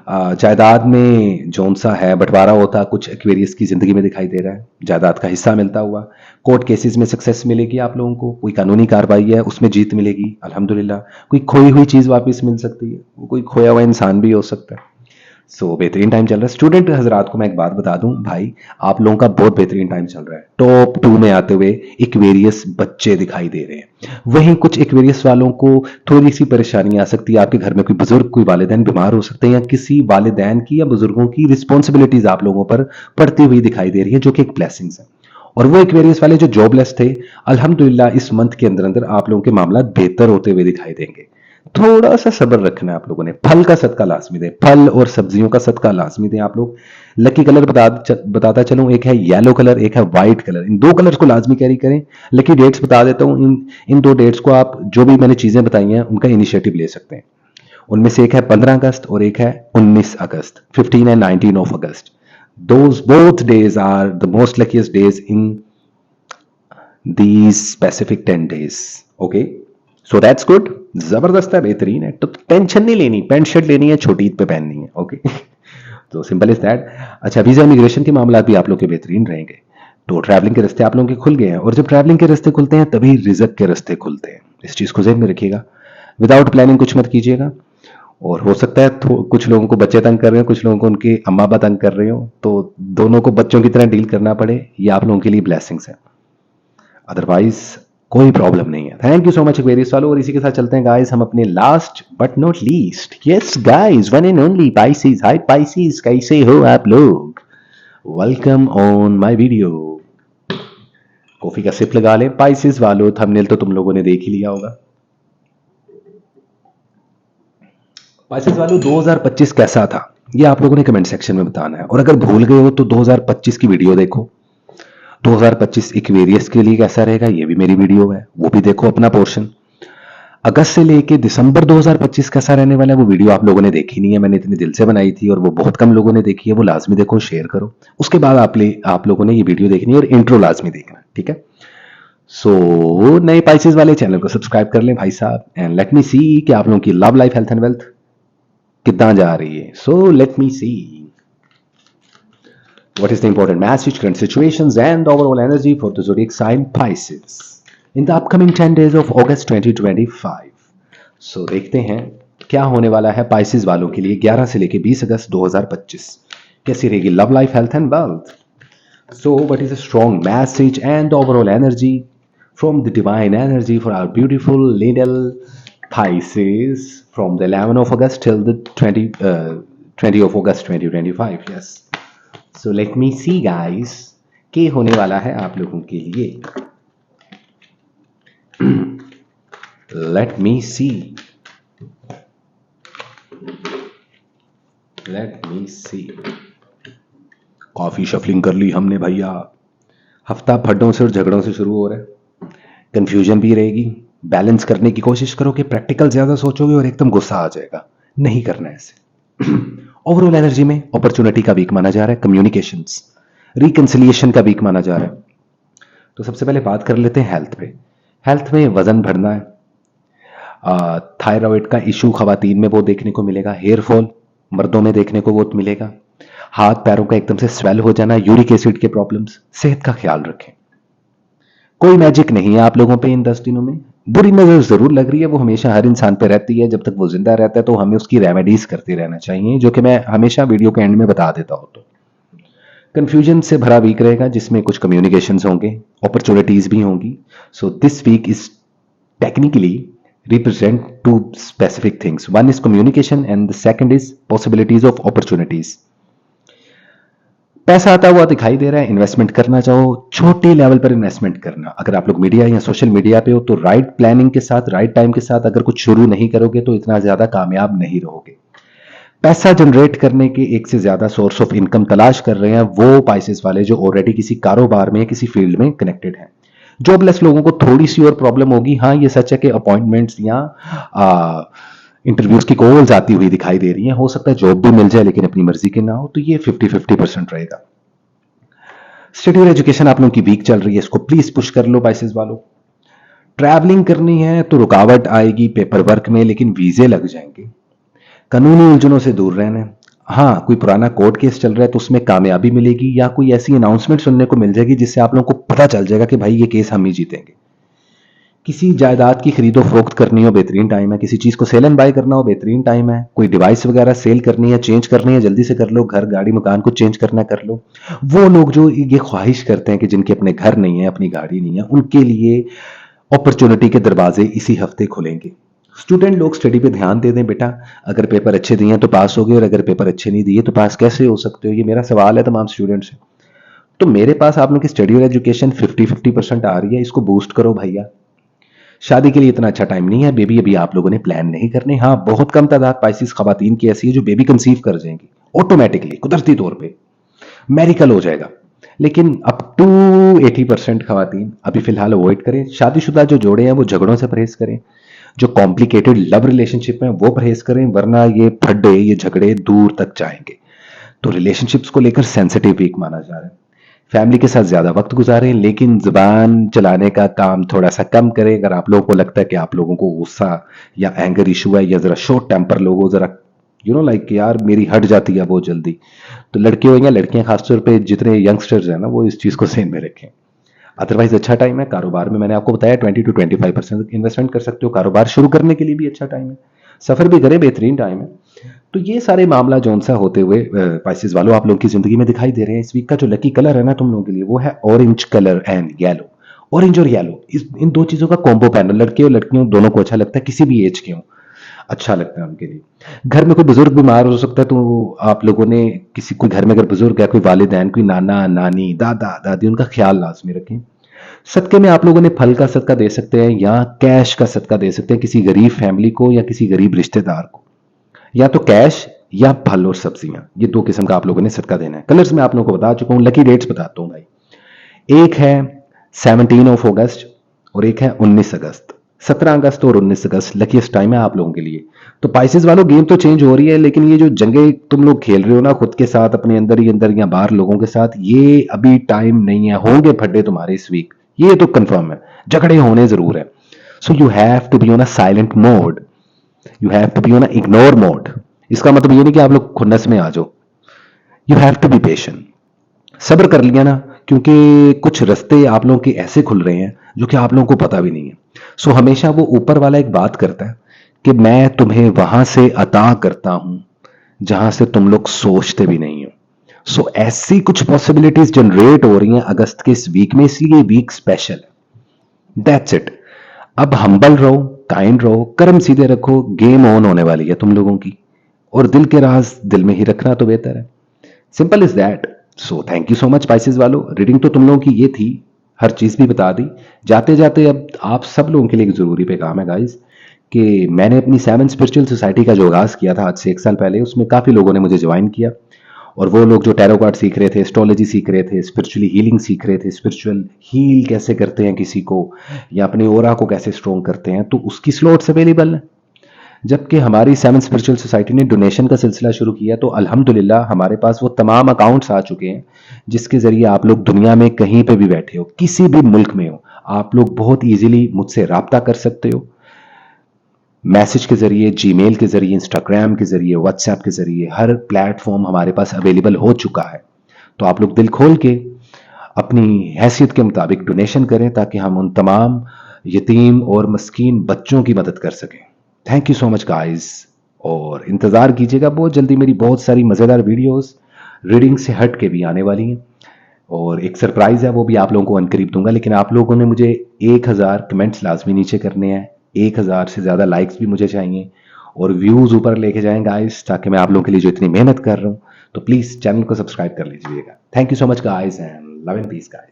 जायदाद में जौन सा है बंटवारा होता कुछ एक्वेरियस की जिंदगी में दिखाई दे रहा है, जायदाद का हिस्सा मिलता हुआ। कोर्ट केसेस में सक्सेस मिलेगी आप लोगों को, कोई कानूनी कार्रवाई है उसमें जीत मिलेगी अल्हम्दुलिल्लाह। कोई खोई हुई चीज वापस मिल सकती है, वो कोई खोया हुआ इंसान भी हो सकता है। सो बेहतरीन टाइम चल रहा है। स्टूडेंट हजरात को मैं एक बात बता दूं भाई, आप लोगों का बहुत बेहतरीन टाइम चल रहा है। टॉप 2 में आते हुए इक्वेरियस बच्चे दिखाई दे रहे हैं। वहीं कुछ इक्वेरियस वालों को थोड़ी सी परेशानी आ सकती है, आपके घर में कोई बुजुर्ग, कोई वालिदैन बीमार हो सकते हैं, या किसी वालिदैन की या बुजुर्गों की रिस्पॉन्सिबिलिटीज आप लोगों पर पड़ती हुई दिखाई दे रही है, जो कि एक ब्लेसिंग्स है। और वो इक्वेरियस वाले जो जॉबलेस थे, अल्हम्दुलिल्लाह इस मंथ के अंदर अंदर आप लोगों के मामला बेहतर होते हुए दिखाई देंगे। थोड़ा सा सब्र रखना है आप लोगों ने। फल का सदका लाजमी दें, फल और सब्जियों का सदका लाजमी दें आप लोग। लकी कलर बताता चलूं, एक है येलो कलर, एक है व्हाइट कलर। इन दो कलर्स को लाजमी कैरी करें। लकी डेट्स बता देता हूं, इन दो डेट्स को आप जो भी मैंने चीजें बताई हैं उनका इनिशिएटिव ले सकते हैं। उनमें से एक है 15 अगस्त और एक है 19 अगस्त, 15 and 19 of August. those both days are the most luckiest days in these specific 10 days. Okay, so that's good, जबरदस्त है, बेहतरीन है। तो टेंशन नहीं लेनी, पैंट शर्ट लेनी है, छोटी ईद पे पहननी है। ओके तो सिंपल इज दैट। अच्छा, वीजा इमिग्रेशन के मामला भी आप लोग के बेहतरीन रहेंगे। तो ट्रैवलिंग के रास्ते आप लोगों के खुल गए हैं, और जब ट्रैवलिंग के रास्ते खुलते हैं तभी रिजक के रास्ते खुलते हैं। इस चीज को ज़हन में रखिएगा। विदाउट प्लानिंग कुछ मत कीजिएगा। और हो सकता है कुछ लोगों को बच्चे तंग कर रहे हो, कुछ लोगों को उनके अम्मा अब्बा तंग कर रहे हो, तो दोनों को बच्चों की तरह डील करना पड़े, ये आप लोगों के लिए ब्लेसिंग्स है। अदरवाइज कोई प्रॉब्लम नहीं है। Thank you so much Aquarius वालों। और इसी के साथ चलते हैं गाइस हम अपने last but not least, yes guys, one and only Pisces. Hi Pisces, कैसे हो आप लोग? Welcome on my video. Coffee का सिप लगा लें पाइसेस वालों, थंबनेल तो तुम लोगों ने देख ही लिया होगा। पाइसेस वालों, 2025 कैसा था ये आप लोगों ने कमेंट सेक्शन में बताना है। और अगर भूल गए हो तो 2025 की वीडियो देखो। 2025 इक्वेरियस के लिए कैसा रहेगा ये भी मेरी वीडियो है, वो भी देखो अपना पोर्शन। अगस्त से लेके दिसंबर 2025 कैसा रहने वाला है वो वीडियो आप लोगों ने देखी नहीं है, मैंने इतने दिल से बनाई थी और वो बहुत कम लोगों ने देखी है। वो लाजमी देखो, शेयर करो। उसके बाद आप लोगों ने ये वीडियो देखनी है और इंट्रो लाजमी देखना, ठीक है। सो नए पाइसेस वाले चैनल को सब्सक्राइब कर लें भाई साहब, एंड लेट मी सी कि आप लोगों की love life, health and wealth कितना जा रही है। So let me see what is the important message, current situations, and overall energy for the zodiac sign Pisces in the upcoming 10 days of August 2025. So देखते हैं क्या होने वाला है Pisces वालों के लिए 11 से लेके 20 अगस्त 2025। कैसी रहेगी love life, health and wealth. So what is a strong message and overall energy from the divine energy for our beautiful little Pisces from the 11 of August till the 20 of August 2025? Yes. So let me see guys, क्या होने वाला है आप लोगों के लिए। Let me see. Let me see. काफी shuffling कर ली हमने भैया। हफ्ता फड्डों से और झगड़ों से शुरू हो रहा है, कंफ्यूजन भी रहेगी। बैलेंस करने की कोशिश करो कि प्रैक्टिकल ज्यादा सोचोगे और एकदम गुस्सा आ जाएगा, नहीं करना है ऐसे। ओवरऑल एनर्जी में अपॉर्चुनिटी का वीक माना जा रहा है, कम्युनिकेशंस, रिकंसिलिएशन का वीक माना जा रहा है। तो सबसे पहले बात कर लेते हैं हेल्थ पे। हेल्थ में वजन बढ़ना है, थायराइड का इशू खवातीन में वो देखने को मिलेगा, हेयर फॉल मर्दों में देखने को वो मिलेगा, हाथ पैरों का एकदम से स्वेल हो जाना, यूरिक एसिड के प्रॉब्लम्स। सेहत का ख्याल रखें। कोई मैजिक नहीं है आप लोगों पे इन 10 दिनों में। बुरी नजर जरूर लग रही है, वो हमेशा हर इंसान पे रहती है, जब तक वो जिंदा रहता है तो हमें उसकी रेमेडीज करते रहना चाहिए, जो कि मैं हमेशा वीडियो के एंड में बता देता हूं। तो कंफ्यूजन से भरा वीक रहेगा, जिसमें कुछ कम्युनिकेशंस होंगे, अपॉर्चुनिटीज भी होंगी। So this week is technically represent two specific things. One is communication and the second is possibilities of opportunities. पैसा आता हुआ दिखाई दे रहा है, इन्वेस्टमेंट करना चाहो, छोटे लेवल पर इन्वेस्टमेंट करना। अगर आप लोग मीडिया या सोशल मीडिया पे हो तो राइट प्लानिंग के साथ, राइट टाइम के साथ अगर कुछ शुरू नहीं करोगे तो इतना ज्यादा कामयाब नहीं रहोगे। पैसा जनरेट करने के एक से ज्यादा सोर्स ऑफ इनकम तलाश कर रहे हैं वो पाइसेस वाले जो ऑलरेडी किसी कारोबार में, किसी फील्ड में कनेक्टेड हैं। जॉबलेस लोगों को थोड़ी सी और प्रॉब्लम होगी। हाँ, ये सच है कि अपॉइंटमेंट्स या इंटरव्यूज की कॉल्स आती हुई दिखाई दे रही हैं, हो सकता है जॉब भी मिल जाए लेकिन अपनी मर्जी के ना हो, तो ये 50-50% रहेगा। स्टडी और एजुकेशन आप लोगों की वीक चल रही है, इसको प्लीज पुश कर लो पाइसेस वालों। ट्रैवलिंग करनी है तो रुकावट आएगी पेपर वर्क में, लेकिन वीजे लग जाएंगे। कानूनी उलझनों से दूर रहना है। हाँ, कोई पुराना कोर्ट केस चल रहा है तो उसमें कामयाबी मिलेगी, या कोई ऐसी अनाउंसमेंट सुनने को मिल जाएगी जिससे आप लोगों को पता चल जाएगा कि भाई ये केस हम ही जीतेंगे। किसी जायदाद की खरीदो फरोख्त करनी हो, बेहतरीन टाइम है। किसी चीज को सेल एंड बाय करना हो, बेहतरीन टाइम है। कोई डिवाइस वगैरह सेल करनी है, चेंज करनी है, जल्दी से कर लो। घर गाड़ी मकान को चेंज करना है, कर लो। वो लोग जो ये ख्वाहिश करते हैं कि जिनके अपने घर नहीं है, अपनी गाड़ी नहीं है, उनके लिए अपॉर्चुनिटी के दरवाजे इसी हफ्ते खुलेंगे। स्टूडेंट लोग स्टडी पे ध्यान दे दें बेटा। अगर पेपर अच्छे दिए तो पास हो गए, और अगर पेपर अच्छे नहीं दिए तो पास कैसे हो सकते हो? ये मेरा सवाल है तमाम स्टूडेंट से। तो मेरे पास आप लोगों की स्टडी और एजुकेशन 50-50% आ रही है, इसको बूस्ट करो भैया। शादी के लिए इतना अच्छा टाइम नहीं है, बेबी अभी आप लोगों ने प्लान नहीं करने। हाँ, बहुत कम तादाद पाइसिस खवातीन की ऐसी है जो बेबी कंसीव कर जाएंगी ऑटोमेटिकली, कुदरती तौर पे मेरिकल हो जाएगा। लेकिन अप टू 80% खवातीन अभी फिलहाल अवॉइड करें। शादीशुदा जो जोड़े हैं वो झगड़ों से परहेज करें, जो कॉम्प्लिकेटेड लव रिलेशनशिप में वो परहेज करें, वरना ये फड्डे, ये झगड़े दूर तक जाएंगे। तो रिलेशनशिप्स को लेकर सेंसिटिव वीक माना जा रहा है। फैमिली के साथ ज्यादा वक्त गुजारें, लेकिन जुबान चलाने का काम थोड़ा सा कम करें। अगर आप लोगों को लगता है कि आप लोगों को गुस्सा या एंगर इशू है, या जरा शॉर्ट टेम्पर लोग हो, जरा लाइक यार मेरी हट जाती है बहुत जल्दी, तो लड़के हो या लड़कियां, खासतौर पे जितने यंगस्टर्स हैं ना, वो इस चीज को ध्यान में रखें। अदरवाइज अच्छा टाइम है। कारोबार में मैंने आपको बताया 20-25% इन्वेस्टमेंट कर सकते हो। कारोबार शुरू करने के लिए भी अच्छा टाइम है। सफर भी करें, बेहतरीन टाइम है। तो ये सारे मामला जौन सा होते हुए पाइसेस वालों आप लोगों की जिंदगी में दिखाई दे रहे हैं। इस वीक का जो लकी कलर है ना तुम लोगों के लिए, वो है orange colour and yellow. Orange और येलो, इन दो चीजों का कॉम्बो पैनल, लड़के और लड़कियों दोनों को अच्छा लगता है, किसी भी एज के हो अच्छा लगता है उनके लिए। घर में कोई बुजुर्ग बीमार हो सकता है, तो आप लोगों ने कोई घर में अगर बुजुर्ग है, कोई वालिदैन, कोई नाना नानी, दादा दादी, उनका ख्याल लाजमी रखें। सदके में आप लोगों ने फल का सदका दे सकते हैं या कैश का सदका दे सकते हैं किसी गरीब फैमिली को या किसी गरीब रिश्तेदार को। या तो कैश या फल और सब्जियां, ये दो किस्म का आप लोगों ने सदका देना है। कलर्स मैं आप लोगों को बता चुका हूं, लकी डेट्स बताता हूं भाई। एक है 17 अगस्त और एक है 19 अगस्त। 17 अगस्त और 19 अगस्त लकीस्ट टाइम है आप लोगों के लिए। तो पाइसेस वालों, गेम तो चेंज हो रही है, लेकिन ये जो जंगे तुम लोग खेल रहे हो ना खुद के साथ, अपने अंदर ही अंदर या बाहर लोगों के साथ, ये अभी टाइम नहीं है। होंगे फड्डे तुम्हारे इस वीक, ये तो कंफर्म है। झगड़े होने जरूर है। So you have to be on a silent mode, you have to be on a ignore mode. इसका मतलब ये नहीं कि आप लोग खुन्नस में आ जाओ। You have to be patient. सब्र कर लिया ना, क्योंकि कुछ रास्ते आप लोगों के ऐसे खुल रहे हैं जो कि आप लोगों को पता भी नहीं है। सो हमेशा वो ऊपर वाला एक बात करता है कि मैं तुम्हें वहां से अता करता हूं जहां से तुम लोग सोचते भी नहीं हो। सो ऐसी कुछ पॉसिबिलिटीज जनरेट हो रही हैं अगस्त के इस वीक में, इसलिए वीक स्पेशल है। That's it. अब हम्बल रहो, काइंड रहो, कर्म सीधे रखो, गेम ऑन होने वाली है तुम लोगों की। और दिल के राज दिल में ही रखना तो बेहतर है। Simple is that. So thank you so much Pisces वालों। रीडिंग तो तुम लोगों की ये थी, हर चीज भी बता दी। जाते जाते अब आप सब लोगों के लिए एक जरूरी पैगाम है गाइस, कि मैंने अपनी 7 स्पिरिचुअल सोसाइटी का जो आगाज किया था आज से 1 साल पहले, उसमें काफी लोगों ने मुझे ज्वाइन किया। और वो लोग जो टैरो कार्ड सीख रहे थे, एस्ट्रोलॉजी सीख रहे थे, स्पिरिचुअली हीलिंग सीख रहे थे, स्पिरिचुअल हील कैसे करते हैं किसी को या अपने ओरा को कैसे स्ट्रॉन्ग करते हैं, तो उसकी स्लॉट्स अवेलेबल है। जबकि हमारी सेवन स्पिरिचुअल सोसाइटी ने डोनेशन का सिलसिला शुरू किया तो अल्हम्दुलिल्लाह हमारे पास वो तमाम अकाउंट्स आ चुके हैं जिसके ज़रिए आप लोग दुनिया में कहीं पे भी बैठे हो, किसी भी मुल्क में हो, आप लोग बहुत ईजिली मुझसे रब्ता कर सकते हो। मैसेज के ज़रिए, जीमेल के ज़रिए, इंस्टाग्राम के ज़रिए, व्हाट्सएप के ज़रिए, हर प्लेटफॉर्म हमारे पास अवेलेबल हो चुका है। तो आप लोग दिल खोल के अपनी हैसियत के मुताबिक डोनेशन करें ताकि हम उन तमाम यतीम और मस्कीन बच्चों की मदद कर सकें। Thank you so much guys, और इंतज़ार कीजिएगा बहुत जल्दी मेरी बहुत सारी मज़ेदार वीडियोस रीडिंग से हट के भी आने वाली हैं। और एक सरप्राइज़ है, वो भी आप लोगों को अनकरीब दूंगा, लेकिन आप लोगों ने मुझे 1000 कमेंट्स लाजमी नीचे करने हैं, 1000 से ज़्यादा लाइक्स भी मुझे चाहिए और व्यूज़ ऊपर लेके जाएं गाइस, ताकि मैं आप लोगों के लिए जो इतनी मेहनत कर रहा हूँ, तो प्लीज़ चैनल को सब्सक्राइब कर लीजिएगा। Thank you so much guys and love and peace guys.